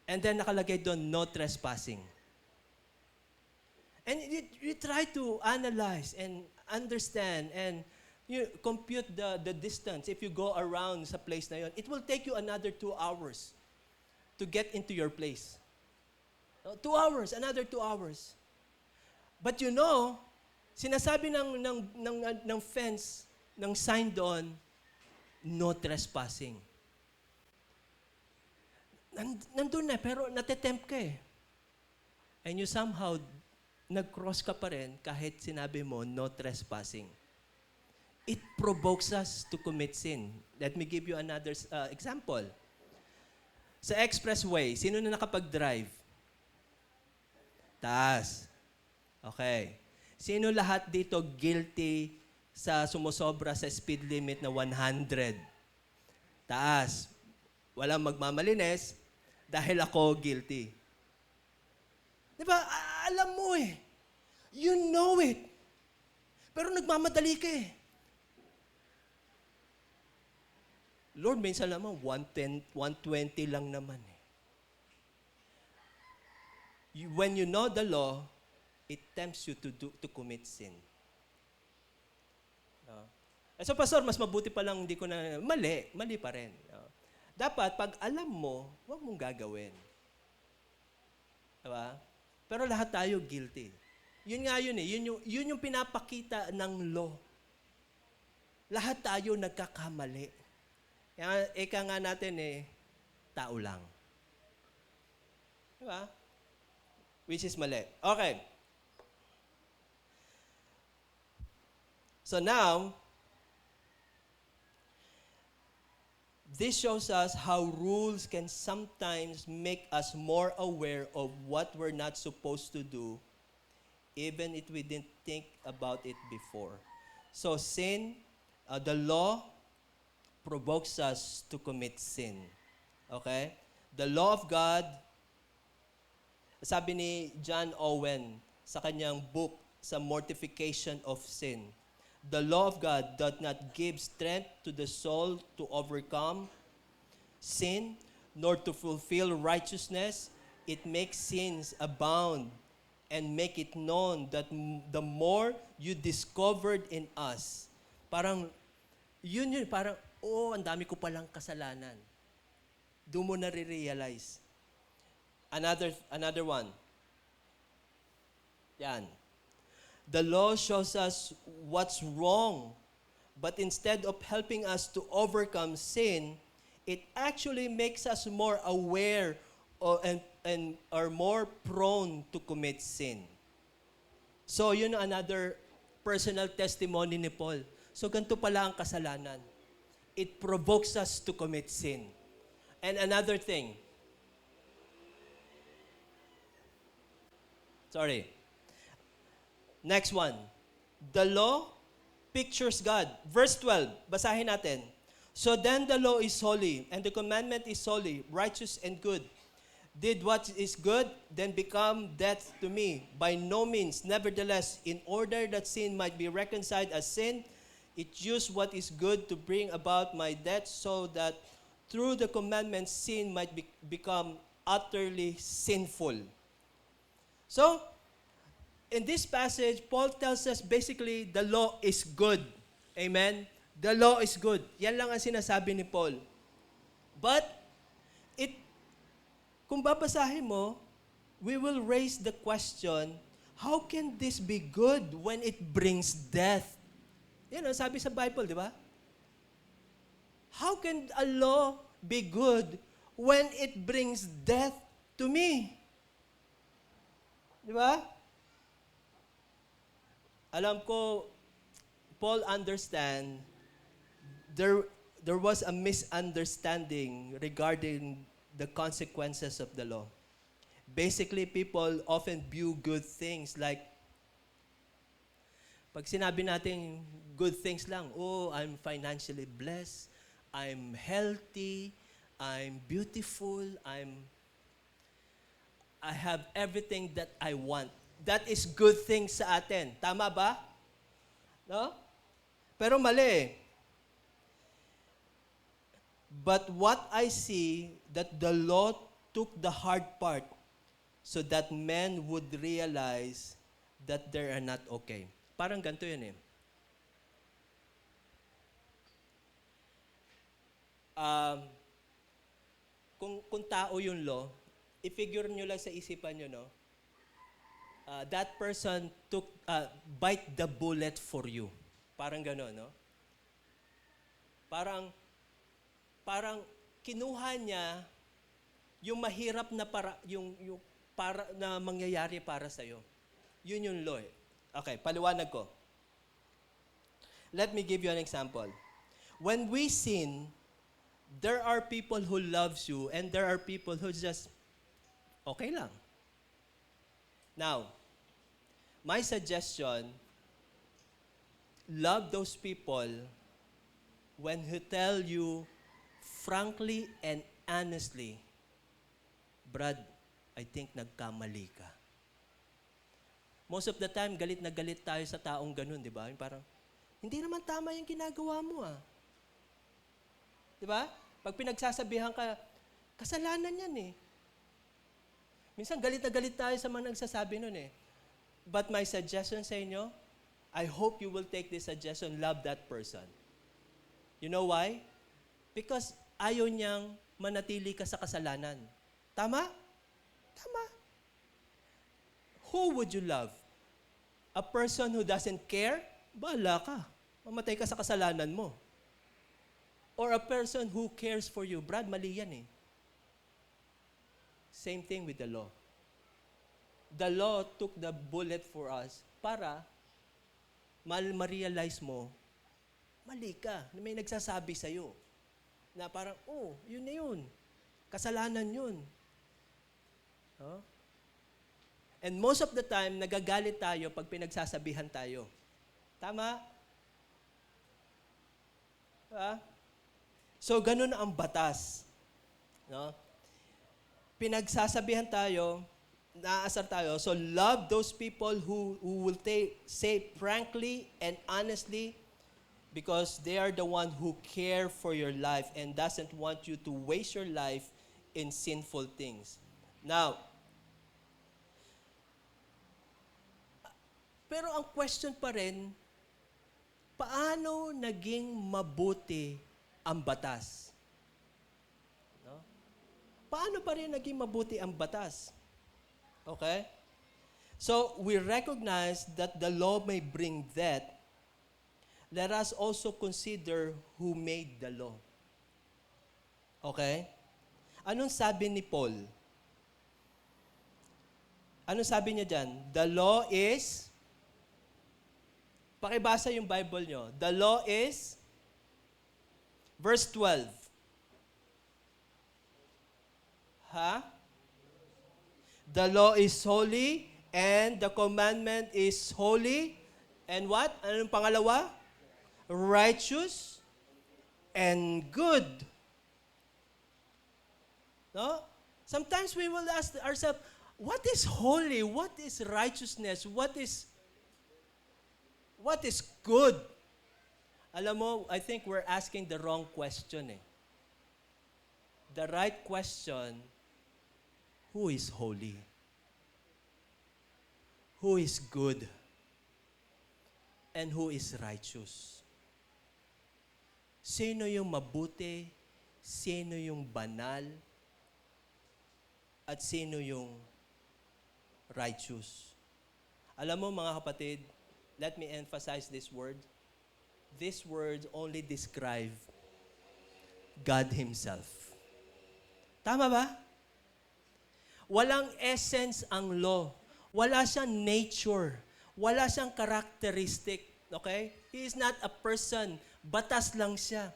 And then nakalagay doon, no trespassing. And you try to analyze and understand and you compute the distance. If you go around sa place na yon, it will take you another 2 hours to get into your place. 2 hours, another 2 hours. But sinasabi ng fence, ng sign doon, no trespassing. nandun na, pero natetempt ka eh. And you somehow, nag-cross ka pa rin kahit sinabi mo, no trespassing. It provokes us to commit sin. Let me give you another example. Sa expressway, sino na nakapag-drive? Taas. Okay. Sino lahat dito guilty sa sumusobra sa speed limit na 100? Taas. Walang magmamalinis dahil ako guilty. Di ba? Alam mo eh. You know it. Pero nagmamadali ka eh. Lord, minsan naman, 110, 120 lang naman eh. When you know the law, it tempts you to commit sin. So, Pastor, mas mabuti pa lang hindi ko na, mali pa rin. Dapat, pag alam mo, huwag mong gagawin. Diba? Pero lahat tayo guilty. Yun nga yun eh. Yun yung pinapakita ng law. Lahat tayo nagkakamali. Ika nga natin eh, tao lang. Diba? Which is mali. Okay. So now, this shows us how rules can sometimes make us more aware of what we're not supposed to do, even if we didn't think about it before. So sin, the law, provokes us to commit sin. Okay? The law of God, sabi ni John Owen sa kanyang book sa Mortification of Sin, the law of God does not give strength to the soul to overcome sin, nor to fulfill righteousness. It makes sins abound and make it known that the more you discovered in us, parang, parang, ang dami ko palang kasalanan. Doon mo na-realize. Another one. Yan. The law shows us what's wrong, but instead of helping us to overcome sin, it actually makes us more aware and are more prone to commit sin. So, yun another personal testimony ni Paul. So, ganito pala ang kasalanan. It provokes us to commit sin. And another thing. Sorry. Next one. The law pictures God. Verse 12. Basahin natin. So then the law is holy, and the commandment is holy, righteous, and good. Did what is good, then become death to me? By no means. Nevertheless, in order that sin might be reconciled as sin, it used what is good to bring about my death, so that through the commandments, sin might become utterly sinful. So, in this passage, Paul tells us basically the law is good. Amen? The law is good. Yan lang ang sinasabi ni Paul. But, kung babasahin mo, we will raise the question, how can this be good when it brings death? Yan ang sabi sa Bible, di ba? How can a law be good when it brings death to me? Di ba? Alam ko, Paul understand there was a misunderstanding regarding the consequences of the law. Basically, people often view good things like, pag sinabi natin good things lang, I'm financially blessed, I'm healthy, I'm beautiful, I have everything that I want. That is good things sa atin. Tama ba? No? Pero mali. But what I see, that the law took the hard part so that men would realize that they are not okay. Parang ganito yun eh. Kung tao yung law, i-figure nyo lang sa isipan nyo, no? That person bite the bullet for you. Parang gano'n, no? Parang kinuha niya yung mahirap na yung para na mangyayari para sa iyo. Yun yung law. Okay, paliwanag ko. Let me give you an example. When we sin, there are people who loves you and there are people who just okay lang. Now, my suggestion, love those people when who tell you frankly and honestly, Brad, I think nagkamali ka. Most of the time, galit na galit tayo sa taong ganun, di ba? Yung parang, hindi naman tama yung ginagawa mo, ah. Di ba? Pag pinagsasabihan ka, kasalanan yan, eh. Minsan, galit na galit tayo sa mga nagsasabi nun, eh. But my suggestion sa inyo, I hope you will take this suggestion, love that person. You know why? Because ayaw niyang manatili ka sa kasalanan. Tama? Tama. Who would you love? A person who doesn't care? Bahala ka. Mamatay ka sa kasalanan mo. Or a person who cares for you. Brad, mali yan eh. Same thing with the law. The law took the bullet for us para ma-realize mo, mali ka. May nagsasabi sa'yo. Na parang, oh, yun na yun. Kasalanan yun. Huh? And most of the time, nagagalit tayo pag pinagsasabihan tayo. Tama? So, ganun ang batas. No? Pinagsasabihan tayo, naaasar tayo. So, love those people who will say frankly and honestly because they are the one who care for your life and doesn't want you to waste your life in sinful things. Now, pero ang question pa rin, paano naging mabuti ang batas? No? Paano pa rin naging mabuti ang batas? Okay? So, we recognize that the law may bring death. Let us also consider who made the law. Okay? Anong sabi ni Paul? Anong sabi niya dyan? The law is... Pakibasa yung Bible nyo. The law is, verse 12. The law is holy, and the commandment is holy. And what? Anong pangalawa? Righteous and good. No? Sometimes we will ask ourselves, what is holy? What is righteousness? What is good? Alam mo, I think we're asking the wrong question eh. The right question, who is holy? Who is good? And who is righteous? Sino yung mabuti? Sino yung banal? At sino yung righteous? Alam mo mga kapatid, let me emphasize this word. This word only describe God Himself. Tama ba? Walang essence ang law. Wala siyang nature. Wala siyang characteristic. Okay? He is not a person. Batas lang siya.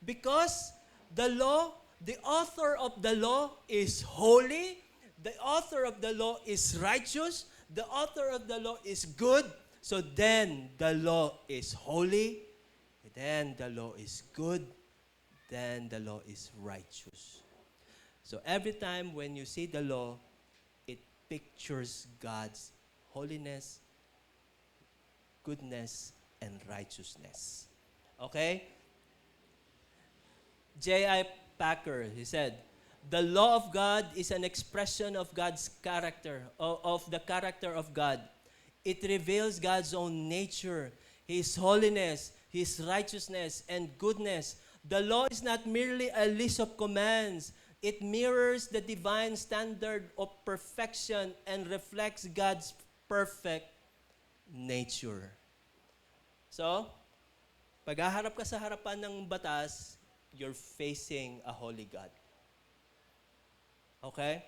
Because the law, the author of the law is holy. The author of the law is righteous. The author of the law is good. So then, the law is holy, then the law is good, then the law is righteous. So every time when you see the law, it pictures God's holiness, goodness, and righteousness. Okay? J.I. Packer, he said, the law of God is an expression of God's character, of the character of God. It reveals God's own nature, His holiness, His righteousness, and goodness. The law is not merely a list of commands. It mirrors the divine standard of perfection and reflects God's perfect nature. So, pag haharap ka sa harapan ng batas, you're facing a holy God. Okay?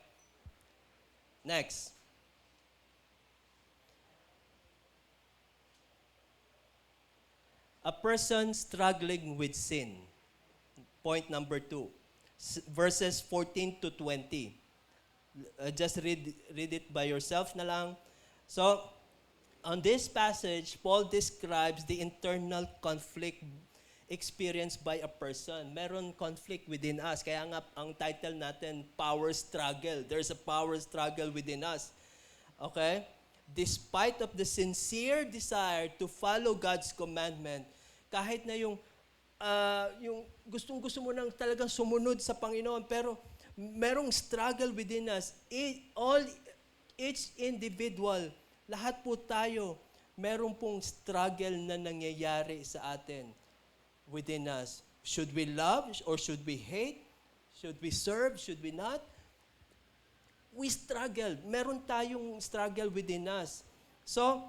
Next. A person struggling with sin. Point number 2. Verses 14 to 20. Just read it by yourself na lang. So, on this passage, Paul describes the internal conflict experienced by a person. Meron conflict within us. Kaya nga ang title natin, Power Struggle. There's a power struggle within us. Okay? Despite of the sincere desire to follow God's commandment, kahit na yung gustong-gusto mo nang talagang sumunod sa Panginoon, pero merong struggle within us. Each individual, lahat po tayo, meron pong struggle na nangyayari sa atin within us. Should we love or should we hate? Should we serve? Should we not? We struggle. Meron tayong struggle within us. So,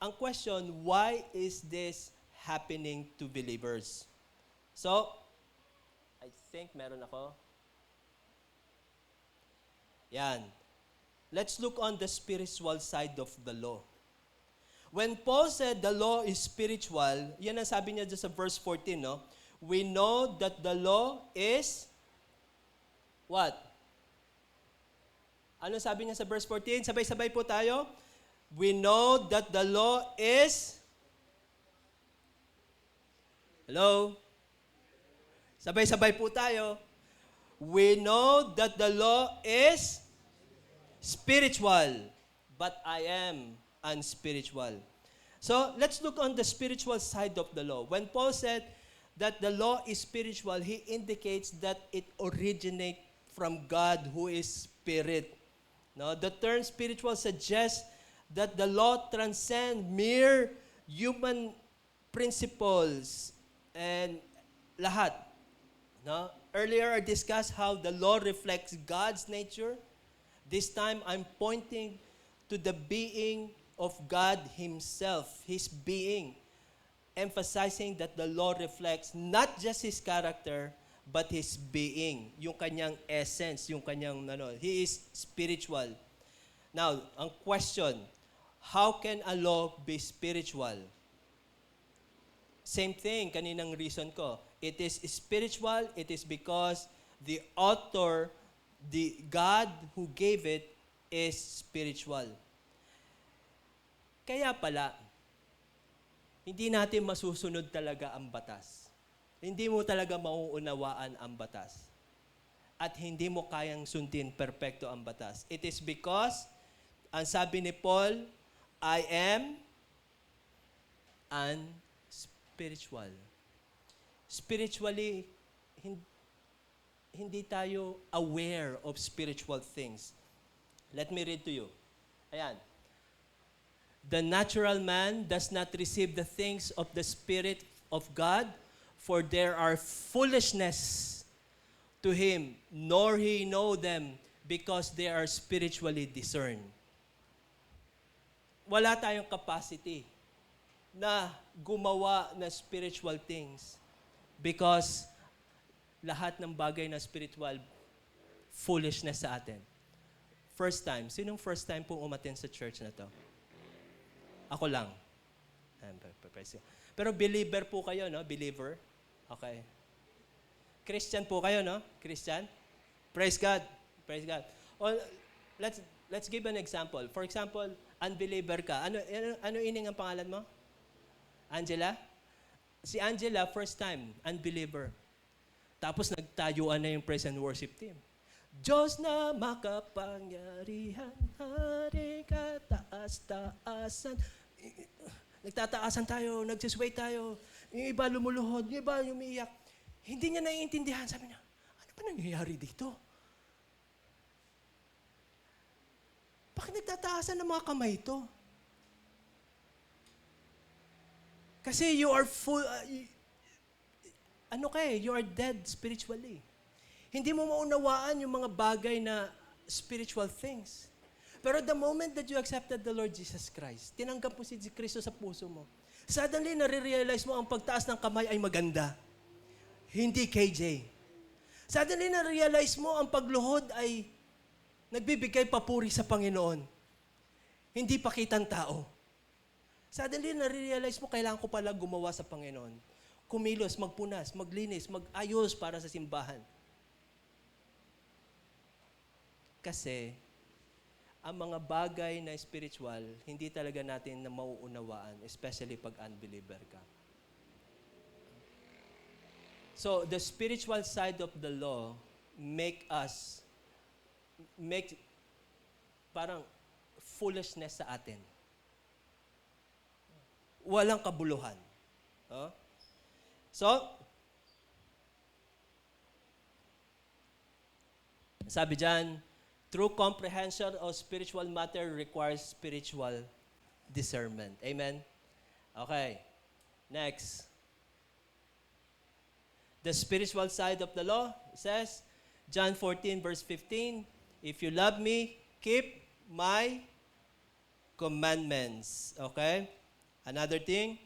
ang question, why is this happening to believers? So, I think meron ako. Yan. Let's look on the spiritual side of the law. When Paul said the law is spiritual, yan ang sabi niya dyan sa verse 14, no? We know that the law is what? Ano sabi niya sa verse 14? Sabay-sabay po tayo. We know that the law is... Hello? Sabay-sabay po tayo. We know that the law is spiritual, but I am unspiritual. So, let's look on the spiritual side of the law. When Paul said that the law is spiritual, he indicates that it originates from God who is spirit. No, the term spiritual suggests that the law transcends mere human principles and lahat. No? Earlier, I discussed how the law reflects God's nature. This time, I'm pointing to the being of God Himself, His being, emphasizing that the law reflects not just His character, but His being, yung kanyang essence, yung kanyang, He is spiritual. Now, ang question, how can a law be spiritual? Same thing, kaninang reason ko. It is spiritual, it is because the author, the God who gave it, is spiritual. Kaya pala, hindi natin masusunod talaga ang batas. Hindi mo talaga mauunawaan ang batas. At hindi mo kayang sundin perpekto ang batas. It is because, ang sabi ni Paul, I am unspiritual. Spiritually, hindi tayo aware of spiritual things. Let me read to you. Ayan. The natural man does not receive the things of the Spirit of God, for there are foolishness to him, nor he know them, because they are spiritually discerned. Wala tayong capacity na gumawa na spiritual things because lahat ng bagay na spiritual, foolishness sa atin. First time. Sinong first time pong umattend sa church na to? Ako lang. Pero believer po kayo, no? Believer. Okay. Christian po kayo, no? Christian. Praise God. Praise God. Well, let's give an example. For example, unbeliever ka. Ano ining ang pangalan mo? Angela? Si Angela, first time, unbeliever. Tapos nagtayuan na yung praise and worship team. Diyos na makapangyarihan, haring kataas-taasan. Nagtataasan tayo, nagsisway tayo. Yung iba lumuluhod, yung iba umiiyak. Hindi niya naiintindihan. Sabi niya, ano ba nangyayari dito? Bakit nagtataasan ng mga kamay ito? Kasi you are full, you are dead spiritually. Hindi mo maunawaan yung mga bagay na spiritual things. Pero the moment that you accepted the Lord Jesus Christ, tinanggap mo si Kristo sa puso mo, suddenly nare-realize mo ang pagtaas ng kamay ay maganda. Hindi KJ. Suddenly na-realize mo ang pagluhod ay nagbibigay papuri sa Panginoon. Hindi pakitang tao. Suddenly na-realize mo, kailangan ko pala gumawa sa Panginoon. Kumilos, magpunas, maglinis, magayos para sa simbahan. Kasi, ang mga bagay na spiritual, hindi talaga natin na mauunawaan, especially pag unbeliever ka. So, the spiritual side of the law make parang foolishness sa atin. Walang kabuluhan. Oh? So, sabi dyan, true comprehension of spiritual matter requires spiritual discernment. Amen? Okay. Next. The spiritual side of the law says, John 14 verse 15, if you love me, keep my commandments. Okay? Another thing,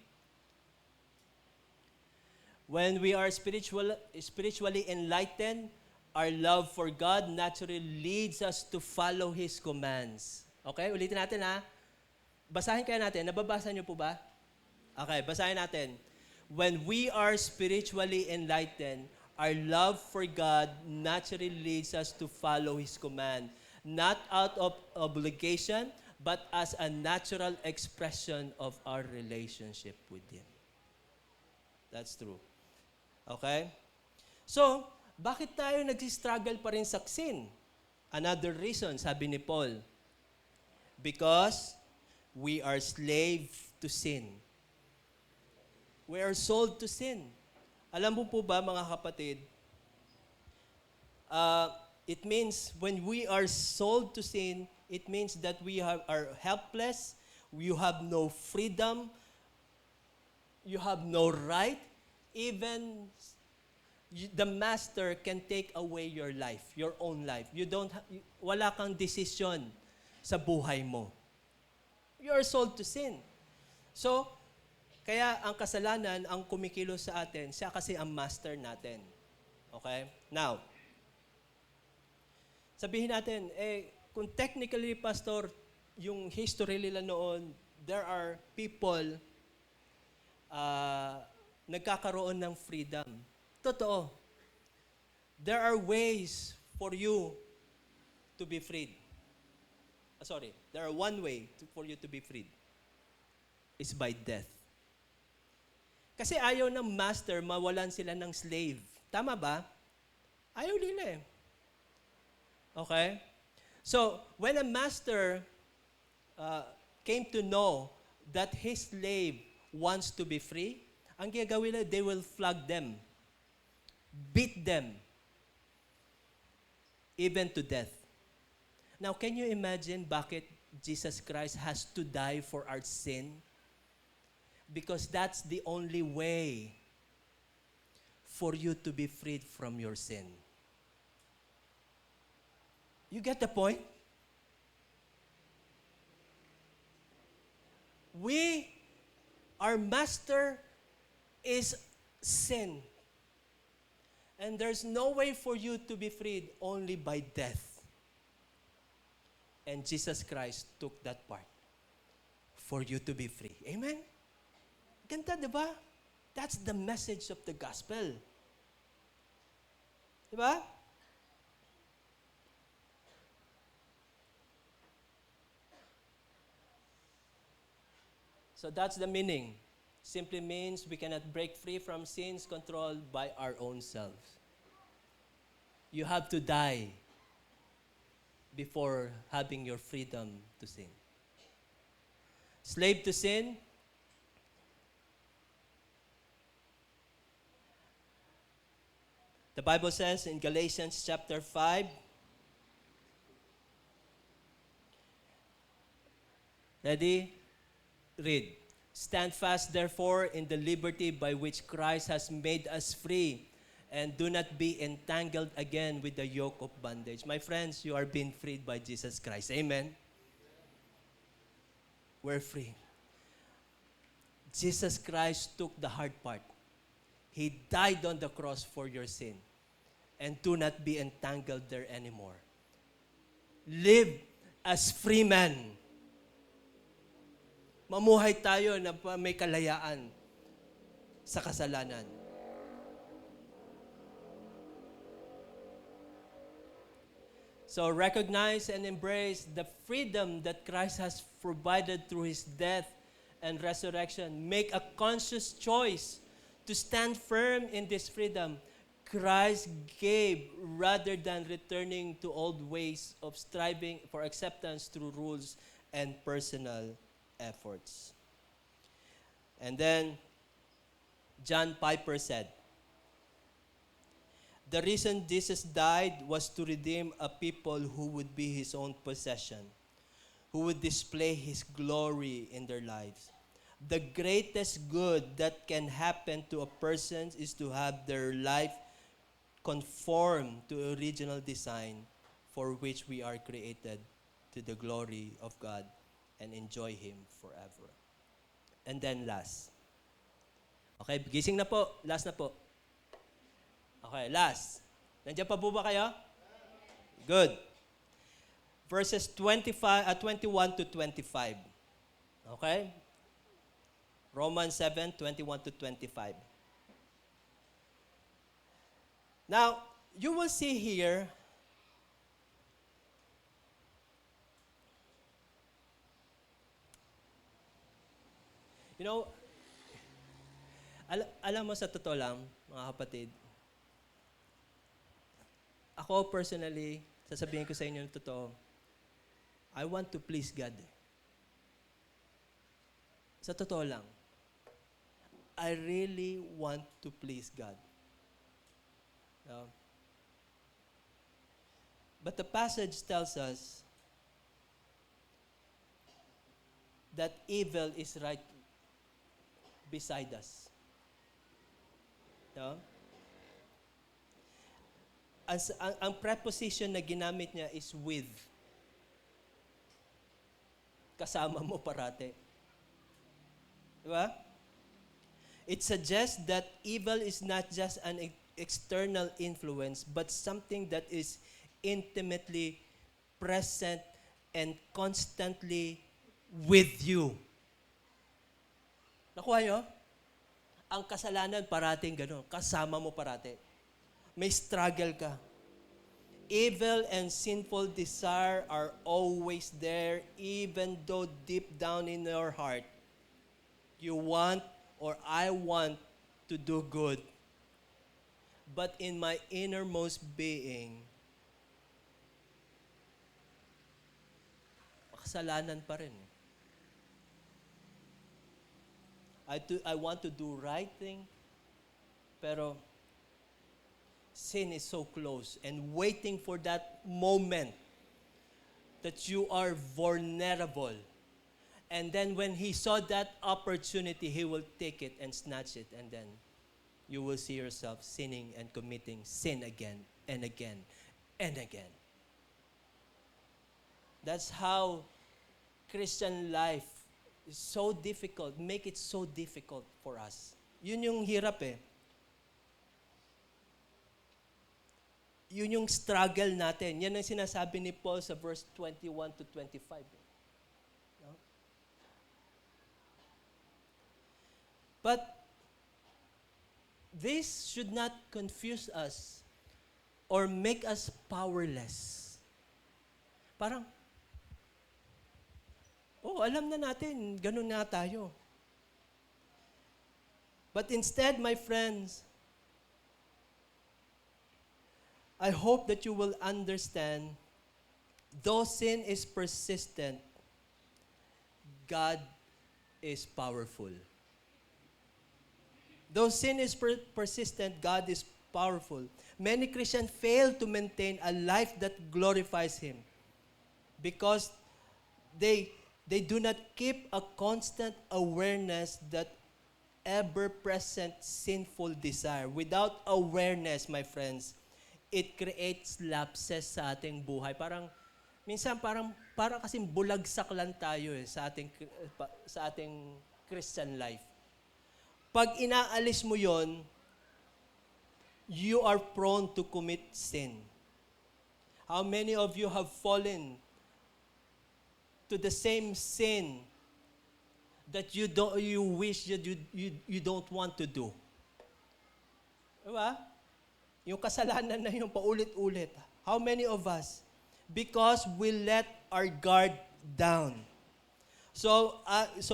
when we are spiritually enlightened, our love for God naturally leads us to follow His commands. Okay? Ulitin natin ha. Basahin kaya natin. Nababasa niyo po ba? Okay, basahin natin. When we are spiritually enlightened, our love for God naturally leads us to follow His command, not out of obligation, but as a natural expression of our relationship with Him. That's true. Okay? So, bakit tayo nag-struggle pa rin sa sin? Another reason, sabi ni Paul, because we are slave to sin. We are sold to sin. Alam mo po ba, mga kapatid, it means when we are sold to sin, it means that we are helpless, you have no freedom, you have no right, even the master can take away your life, your own life. Wala kang desisyon sa buhay mo. You are sold to sin. So, kaya ang kasalanan ang kumikilos sa atin, siya kasi ang master natin. Okay? Now, sabihin natin, kung technically, Pastor, yung history nila noon, there are people nagkakaroon ng freedom. Totoo. There are ways for you to be freed. There are one way for you to be freed. It's by death. Kasi ayaw ng master mawalan sila ng slave. Tama ba? Ayaw nila eh. Okay? So, when a master came to know that his slave wants to be free, ang gagawin nila, they will flog them, beat them, even to death. Now, can you imagine bakit Jesus Christ has to die for our sin? Because that's the only way for you to be freed from your sin. You get the point? Our master is sin. And there's no way for you to be freed only by death. And Jesus Christ took that part for you to be free. Amen? Ganda, di ba? That's the message of the gospel. Di ba? So that's the meaning. Simply means we cannot break free from sins controlled by our own selves. You have to die before having your freedom to sin. Slave to sin, the Bible says in Galatians chapter 5, ready? Read. Stand fast, therefore, in the liberty by which Christ has made us free, and do not be entangled again with the yoke of bondage. My friends, you are being freed by Jesus Christ. Amen? We're free. Jesus Christ took the hard part. He died on the cross for your sin. and do not be entangled there anymore. Live as free men. Mamuhay tayo na may kalayaan sa kasalanan. So recognize and embrace the freedom that Christ has provided through His death and resurrection. Make a conscious choice to stand firm in this freedom Christ gave rather than returning to old ways of striving for acceptance through rules and personal efforts. And then, John Piper said, "The reason Jesus died was to redeem a people who would be His own possession, who would display His glory in their lives. The greatest good that can happen to a person is to have their life conform to original design for which we are created to the glory of God and enjoy Him forever." And then last. Okay, gising na po. Last na po. Okay, last. Nandiyan pa po ba kayo? Good. Verses 21 to 25. Okay? Romans 7, 21 to 25. Now, you will see here, you know, alam mo sa totoo lang, mga kapatid, ako personally, sasabihin ko sa inyo ng totoo, I want to please God. Sa totoo lang, I really want to please God. No? But the passage tells us that evil is right beside us. No? Ang preposition na ginamit niya is with. Kasama mo parate. Diba? It suggests that evil is not just an external influence, but something that is intimately present and constantly with you. Nakuha nyo? Ang kasalanan parating gano'n. Kasama mo parate. May struggle ka. Evil and sinful desire are always there, even though deep down in your heart, you want or I want to do good. But in my innermost being, kasalanan pa rin. I want to do right thing, pero sin is so close and waiting for that moment that you are vulnerable. And then when He saw that opportunity, He will take it and snatch it, and then you will see yourself sinning and committing sin again and again and again. That's how Christian life is so difficult, make it so difficult for us. Yun yung hirap eh. Yun yung struggle natin. Yan ang sinasabi ni Paul sa verse 21 to 25. No? But this should not confuse us or make us powerless. Parang, alam na natin, ganun na tayo. But instead, my friends, I hope that you will understand, though sin is persistent, God is powerful. Though sin is persistent, God is powerful. Many Christians fail to maintain a life that glorifies Him because they do not keep a constant awareness that ever-present sinful desire. Without awareness, my friends, it creates lapses sa ating buhay. Minsan parang kasing bulagsak lang tayo sa ating Christian life. Pag inaalis mo yon, you are prone to commit sin? How many of you have fallen to the same sin that you wish that you don't want to do? Diba? Yung kasalanan na yung paulit-ulit. How many of us? Because we let our guard down. So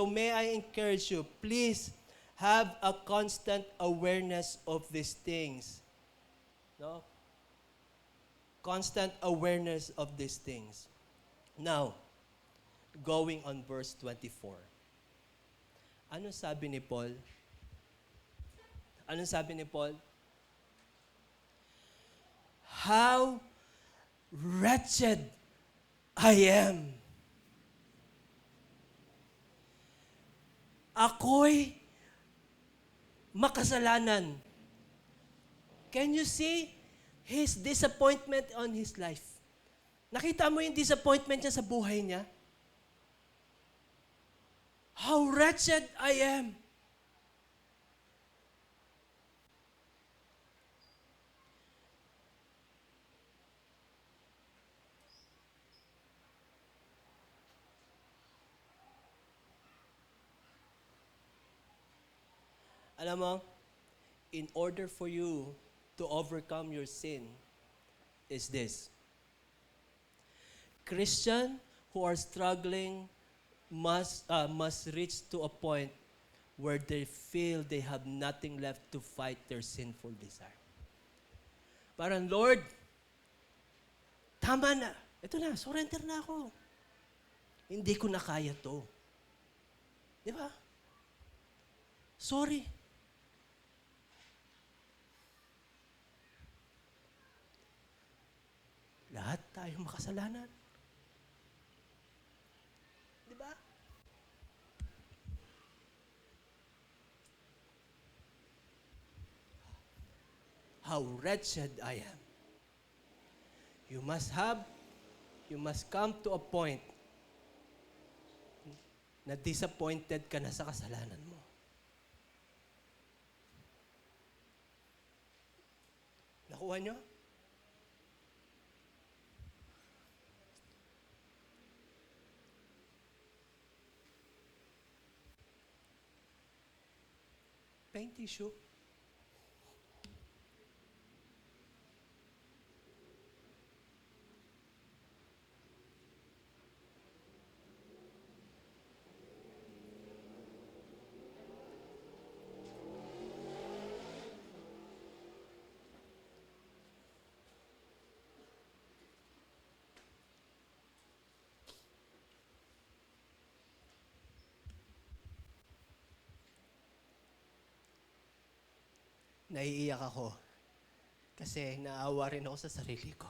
may I encourage you, please have a constant awareness of these things. No? Constant awareness of these things. Now, going on verse 24. Ano sabi ni Paul? Anong sabi ni Paul? How wretched I am. Ako'y makasalanan. Can you see his disappointment on his life? Nakita mo yung disappointment niya sa buhay niya? How wretched I am. Alam mo, in order for you to overcome your sin is this. Christian who are struggling must reach to a point where they feel they have nothing left to fight their sinful desire. Parang, Lord, tama na. Ito na, surrender na ako. Hindi ko na kaya to. Di ba? Sorry. Lahat tayo makasalanan. Di ba? How wretched I am. You must come to a point na disappointed ka na sa kasalanan mo. Nakuha nyo? Paint tissue. Naiiyak ako kasi naawa rin ako sa sarili ko.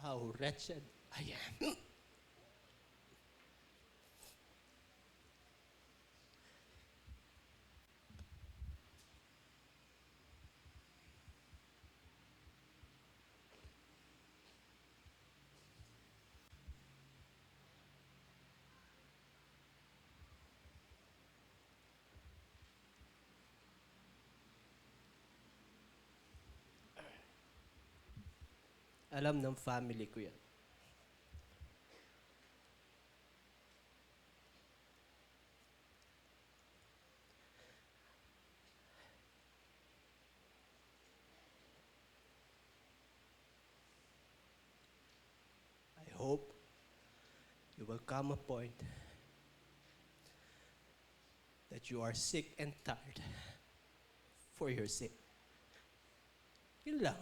How wretched I am. Alam ng family ko yan. I hope you will come a point that you are sick and tired for your sin. Yun lang.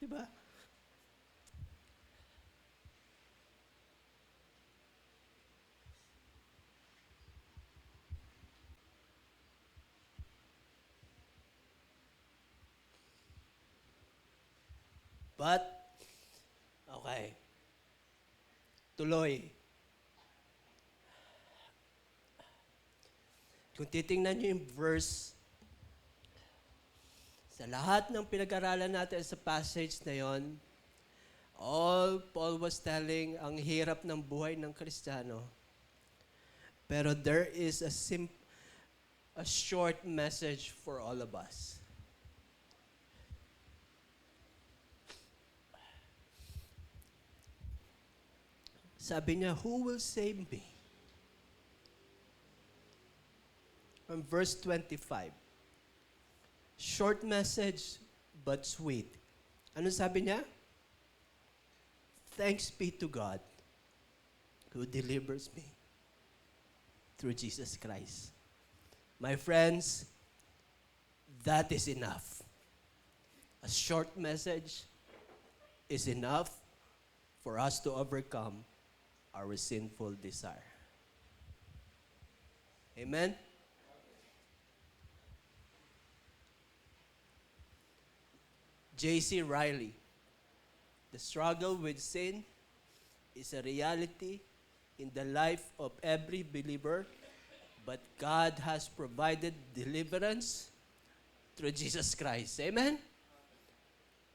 Diba? But, okay. Tuloy. Kung titingnan niyo yung verse Sa lahat ng pinag-aralan natin sa passage na yon, all Paul was telling ang hirap ng buhay ng Kristiyano. Pero there is a short message for all of us. Sabi niya, who will save me? From verse 25. Short message, but sweet. Ano sabi niya? Thanks be to God who delivers me through Jesus Christ. My friends, that is enough. A short message is enough for us to overcome our sinful desire. Amen? J.C. Riley, the struggle with sin is a reality in the life of every believer, but God has provided deliverance through Jesus Christ. Amen?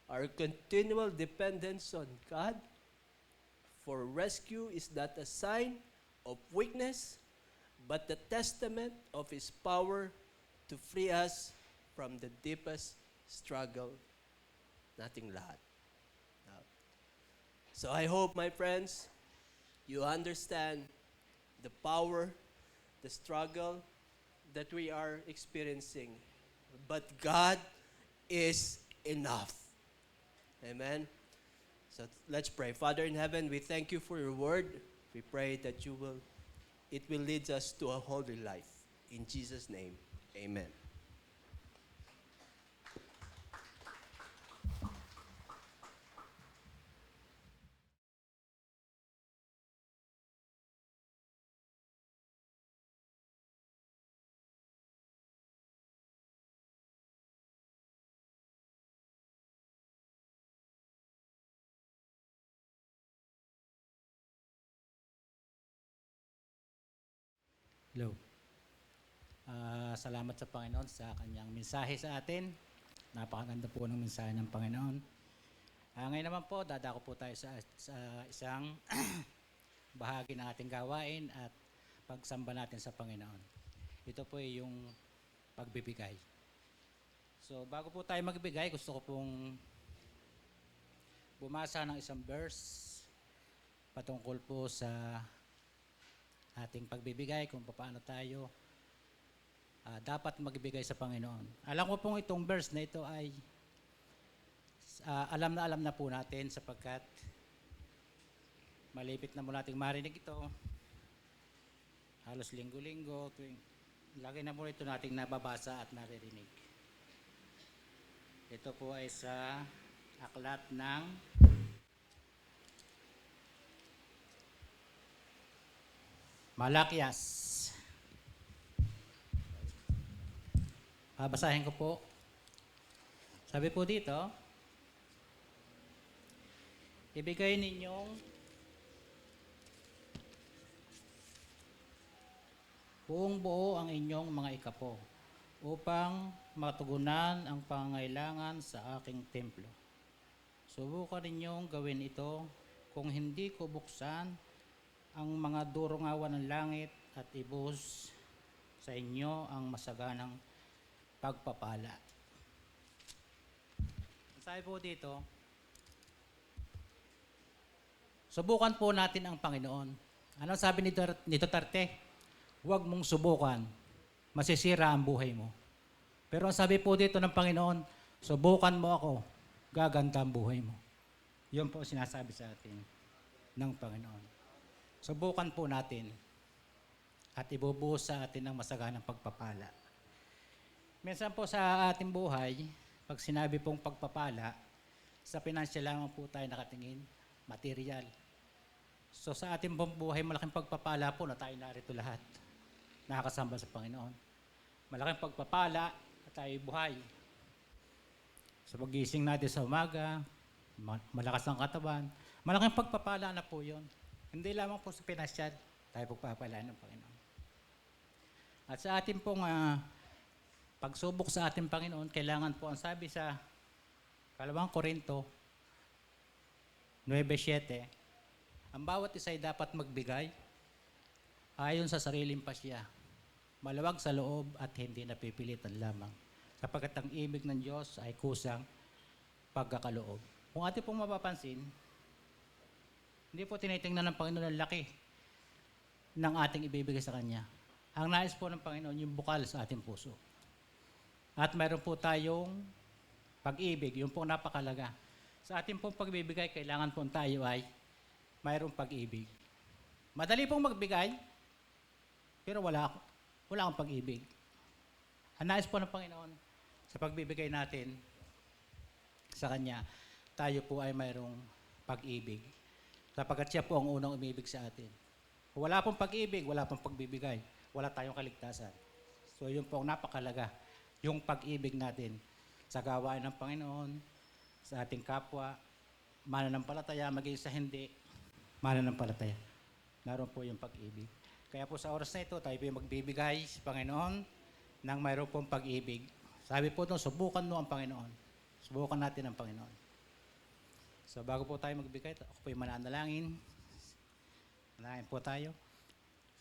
Our continual dependence on God for rescue is not a sign of weakness, but the testament of His power to free us from the deepest struggle nating lahat. So I hope, my friends, you understand the power, the struggle that we are experiencing. But God is enough. Amen? So let's pray. Father in heaven, we thank you for your word. We pray that it will lead us to a holy life. In Jesus' name, amen. Hello. Salamat sa Panginoon sa kanyang mensahe sa atin. Napakaganda po ng mensahe ng Panginoon. Ngayon naman po, dadako po tayo sa isang bahagi ng ating gawain at pagsamba natin sa Panginoon. Ito po ay yung pagbibigay. So, bago po tayo magbigay, gusto ko pong bumasa ng isang verse patungkol po sa ating pagbibigay, kung paano tayo dapat magbigay sa Panginoon. Alam ko pong itong verse na ito ay alam na po natin sapagkat malipit na mo nating marinig ito. Halos linggo-linggo, lagi na po ito nating nababasa at naririnig. Ito po ay sa aklat ng Malakias. Babasahin ko po. Sabi po dito, ibigay ninyong buong buo ang inyong mga ikapo upang matugunan ang pangangailangan sa aking templo. Subukan ninyong gawin ito kung hindi ko buksan ang mga durungawan ng langit at ibus sa inyo ang masaganang pagpapala. Sabi po dito, subukan po natin ang Panginoon. Ano sabi ni Duterte? Huwag mong subukan, masisira ang buhay mo. Pero ang sabi po dito ng Panginoon, subukan mo ako, gaganda ang buhay mo. Yun po sinasabi sa atin ng Panginoon. Subukan po natin at ibubuhos sa atin ang masaganang pagpapala. Minsan po sa ating buhay, pag sinabi pong pagpapala, sa financial lamang po tayo nakatingin, material. So sa ating buhay, malaking pagpapala po na tayo narito lahat. Nakakasamba sa Panginoon. Malaking pagpapala na tayo buhay. Sa pagising natin sa umaga, malakas ang katawan, malaking pagpapala na po yun. Hindi lamang po sa financial, tayo pagpapalaan ng Panginoon. At sa ating pong pagsubok sa ating Panginoon, kailangan po, ang sabi sa 2 Korinto 9:7, ang bawat isa ay dapat magbigay ayon sa sariling pasya, maluwag sa loob at hindi napipilitan lamang, sapagkat ang ibig ng Diyos ay kusang pagkakaloob. Kung ating pong mapapansin, hindi po tinitingnan ng Panginoon ang laki ng ating ibibigay sa Kanya. Ang nais po ng Panginoon yung bukal sa ating puso. At mayroon po tayong pag-ibig, yung pong napakalaga. Sa ating pong pagbibigay, kailangan po tayo ay mayroong pag-ibig. Madali pong magbigay, pero wala akong pag-ibig. Ang nais po ng Panginoon sa pagbibigay natin sa Kanya, tayo po ay mayroong pag-ibig. Sapagkat siya po ang unang umibig sa atin. Kung wala pong pag-ibig, wala pong pagbibigay, wala tayong kaligtasan. So yun po ang napakalaga, yung pag-ibig natin sa gawain ng Panginoon, sa ating kapwa, mananampalataya, maging sa hindi, mananampalataya. Naroon po yung pag-ibig. Kaya po sa oras na ito, tayo po yung magbibigay sa Panginoon ng mayroon pong pag-ibig. Sabi po doon, subukan mo ang Panginoon. Subukan natin ang Panginoon. So bago po tayo magbigay, ako po yung mananalangin. Manalangin po tayo.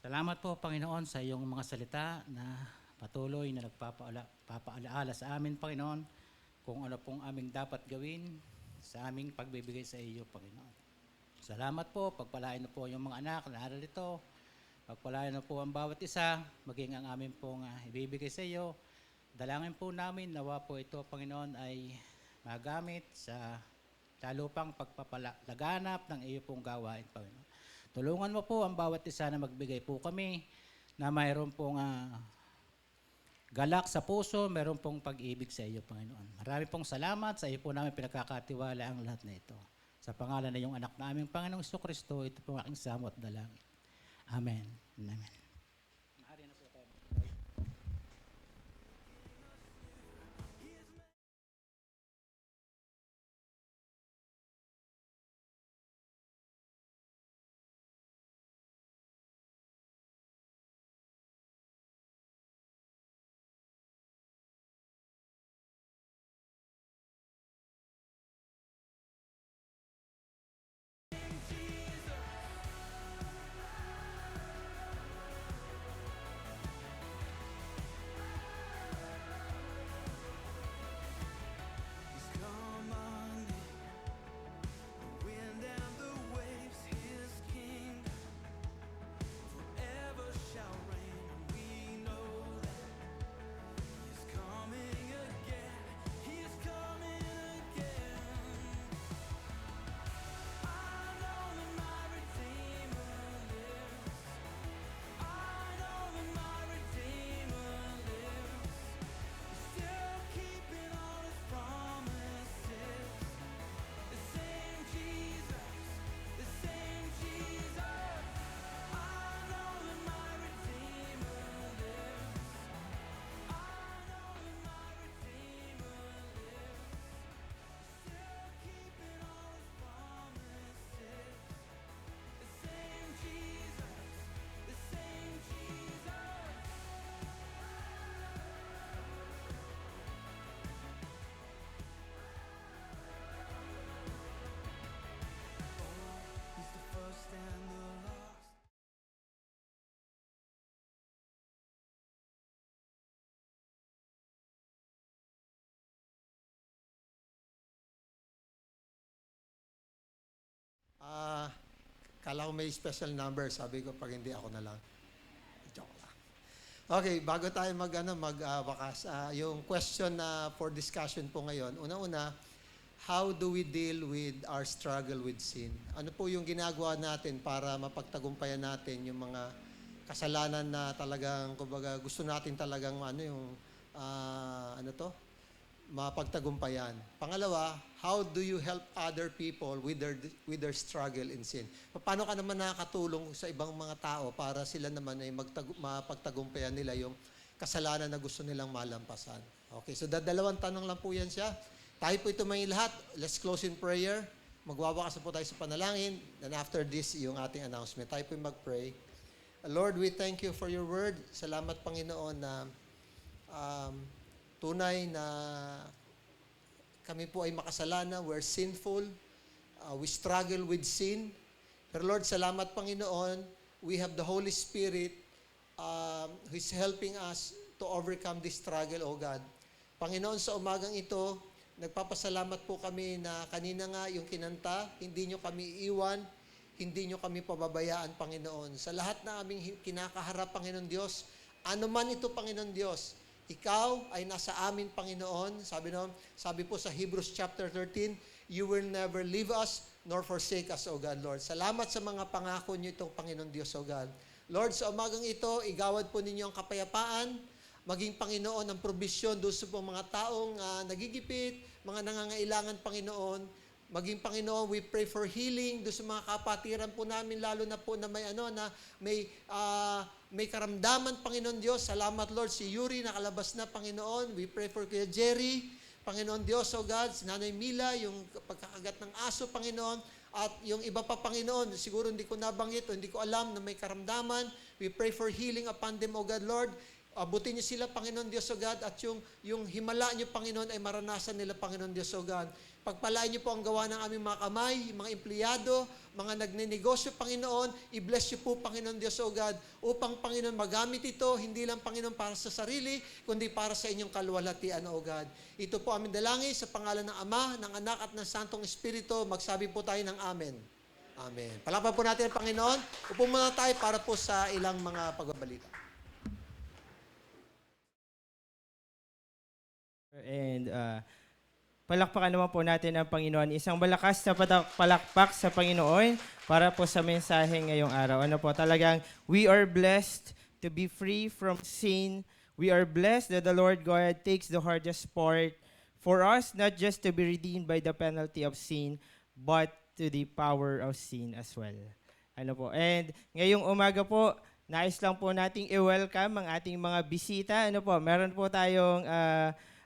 Salamat po, Panginoon, sa iyong mga salita na patuloy na nagpapaalaala sa amin, Panginoon, kung ano pong aming dapat gawin sa aming pagbibigay sa iyo, Panginoon. Salamat po, pagpalain na po yung mga anak na narito. Pagpalain na po ang bawat isa, maging ang aming pong ibibigay sa iyo. Dalangin po namin, nawa po ito, Panginoon, ay magamit sa lalo pang pagpapalaganap ng iyo pong gawain, Panginoon. Tulungan mo po ang bawat isa na magbigay po kami na mayroon pong galak sa puso, mayroon pong pag-ibig sa iyo, Panginoon. Marami pong salamat, sa iyo po namin pinagkakatiwala ang lahat na ito. Sa pangalan na iyong anak naming Panginoong Jesucristo, ito po aking samot dalangin. Amen. Amen. Kala ko may special number. Sabi ko, pag hindi, ako na lang. Joke lang. Okay, bago tayo magwakas, yung question na for discussion po ngayon, una-una, how do we deal with our struggle with sin? Ano po yung ginagawa natin para mapagtagumpayan natin yung mga kasalanan na talagang, kumbaga, gusto natin talagang mapagtagumpayan. Pangalawa, how do you help other people with their struggle in sin? Paano ka naman nakakatulong sa ibang mga tao para sila naman ay mapagtagumpayan nila yung kasalanan na gusto nilang malampasan? Okay, so dalawang tanong lang po yan siya. Tayo po ito may lahat. Let's close in prayer. Magwawakas po tayo sa panalangin. And after this, yung ating announcement. Tayo po mag-pray. Lord, we thank you for your word. Salamat, Panginoon, na tunay na kami po ay makasalanan, we're sinful, we struggle with sin. Pero Lord, salamat Panginoon, we have the Holy Spirit who is helping us to overcome this struggle, O God. Panginoon, sa umagang ito, nagpapasalamat po kami na kanina nga yung kinanta, hindi nyo kami iwan, hindi nyo kami pababayaan, Panginoon. Sa lahat na aming kinakaharap, Panginoon Diyos, ano man ito, Panginoon Diyos, ikaw ay nasa amin, Panginoon. Sabi po sa Hebrews chapter 13, you will never leave us nor forsake us, O God, Lord. Salamat sa mga pangako nyo itong Panginoon Diyos, O God. Lord, sa umagang ito, igawad po ninyo ang kapayapaan, maging Panginoon ang provisyon doon sa mga taong nagigipit, mga nangangailangan, Panginoon. Maging Panginoon, we pray for healing doon sa mga kapatiran po namin, lalo na po na may karamdaman, Panginoon Diyos. Salamat, Lord, si Yuri nakalabas na, Panginoon. We pray for Kuya Jerry, Panginoon Diyos, O God, si Nanay Mila, yung pagkakagat ng aso, Panginoon, at yung iba pa, Panginoon, siguro hindi ko nabanggit o hindi ko alam na may karamdaman. We pray for healing upon them, O God, Lord. Abutin niyo sila, Panginoon Diyos, O God, at yung himala niyo, Panginoon, ay maranasan nila, Panginoon Diyos, O God. Pagpalain niyo po ang gawa ng aming mga kamay, mga empleyado, mga nagnenegosyo, Panginoon. I-bless niyo po, Panginoon Diyos, O God, upang, Panginoon, magamit ito, hindi lang, Panginoon, para sa sarili, kundi para sa inyong kaluwalhatian, O God. Ito po aming dalangin sa pangalan ng Ama, ng Anak, at ng Santong Espiritu. Magsabi po tayo ng Amen. Amen. Palapan po natin ang Panginoon. Upo muna tayo para po sa ilang mga pagbabalita. And palakpakan naman po natin ang Panginoon. Isang malakas na palakpak sa Panginoon para po sa mensahe ngayong araw. Ano po, talagang we are blessed to be free from sin. We are blessed that the Lord God takes the hardest part for us, not just to be redeemed by the penalty of sin, but to the power of sin as well. Ano po, and ngayong umaga po, nais lang po nating i-welcome ang ating mga bisita. Ano po, meron po tayong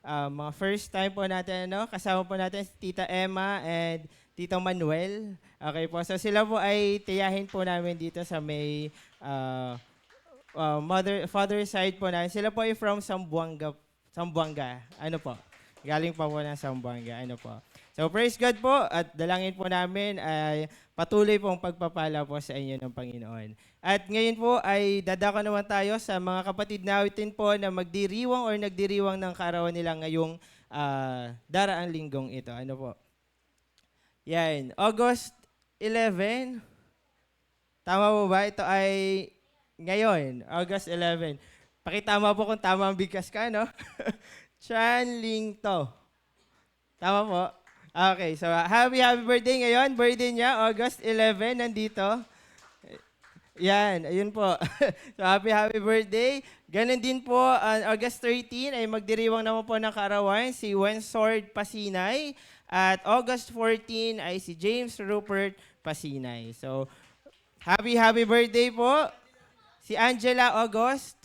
mga first time po natin, kasama po natin si Tita Emma and Tito Manuel. Okay po, so sila po ay tiyahin po namin dito sa may father side po namin. Sila po ay from Zamboanga. Ano po, galing pa po ng Zamboanga. Ano po. So praise God po at dalangin po namin ay patuloy pong pagpapala po sa inyo ng Panginoon. At ngayon po ay dadako naman tayo sa mga kapatid natin po na magdiriwang or nagdiriwang ng kaarawan nila ngayong daraang linggong ito. Ano po? Yan. August 11. Tama po ba? Ito ay ngayon. August 11. Pakitama po kung tama ang bigkas ka, no? Chan Ling To. Tama po? Okay. So, happy birthday ngayon. Birthday niya, August 11. Nandito. Yan, ayun po. So, happy birthday. Ganon din po, August 13 ay magdiriwang naman po ng kaarawan si Wensord Pasinay. At August 14 ay si James Rupert Pasinay. So, happy birthday po. Si Angela August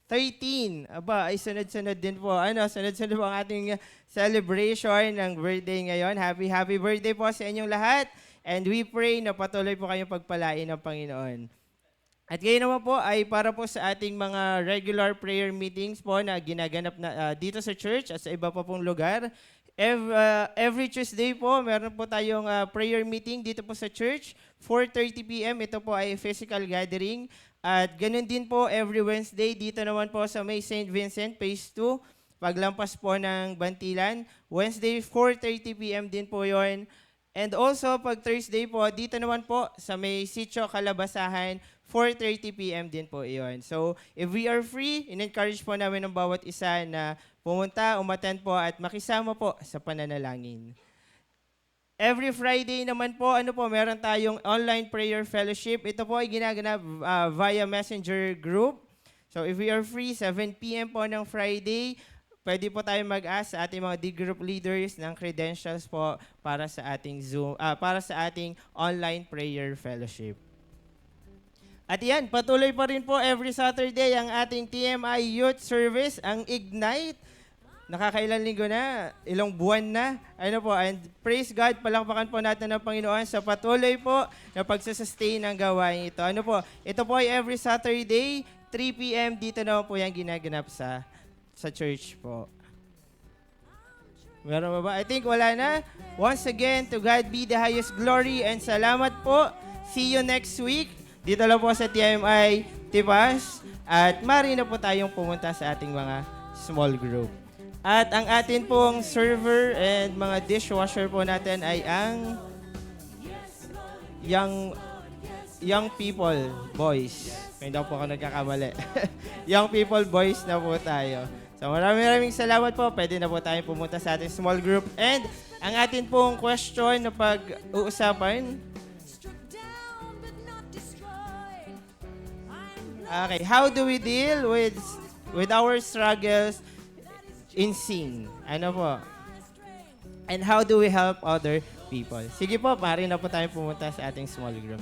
13. Aba, ay sunod-sunod din po. Sunod-sunod po ang ating celebration ng birthday ngayon. Happy birthday po sa inyong lahat. And we pray na patuloy po kayong pagpalain ng Panginoon. At ngayon naman po ay para po sa ating mga regular prayer meetings po na ginaganap na dito sa church at sa iba pa pong lugar. Every Tuesday po, meron po tayong prayer meeting dito po sa church. 4:30 p.m. Ito po ay physical gathering. At ganun din po every Wednesday dito naman po sa may St. Vincent Phase 2. Paglampas po ng Bantilan. Wednesday 4:30 p.m. din po yon. And also, pag Thursday po, dito naman po sa may Sitio Calabasahan, 4:30 p.m. din po iyon. So, if we are free, in-encourage po namin ng bawat isa na pumunta, umattend po at makisama po sa pananalangin. Every Friday naman po, meron tayong online prayer fellowship. Ito po ay ginaganap via messenger group. So, if we are free, 7 p.m. po ng Friday, pwede po tayo mag-ask sa ating mga D-group leaders ng credentials po para sa ating para sa ating online prayer fellowship. At yan, patuloy pa rin po every Saturday ang ating TMI Youth Service, ang Ignite. Nakakailan linggo na, ilang buwan na. And praise God, palakpakan po natin ng Panginoon sa patuloy po na pagsasustain ng gawain ito. Ito po ay every Saturday, 3 p.m. Dito naman po yan ginaganap sa sa church po. Meron ba ba? I think wala na. Once again, to God be the highest glory and salamat po. See you next week. Dito lang po sa TMI Tipas. At mari na po tayong pumunta sa ating mga small group. At ang atin pong server and mga dishwasher po natin ay ang young people, boys. Kung hindi po ako nagkakamali. Young people, boys na po tayo. So maraming salamat po. Pwede na po tayong pumunta sa ating small group. And ang atin pong question na pag-uusapan. Okay, how do we deal with our struggles in sin? Ano po? And how do we help other people? Sige po, pari na po tayong pumunta sa ating small group.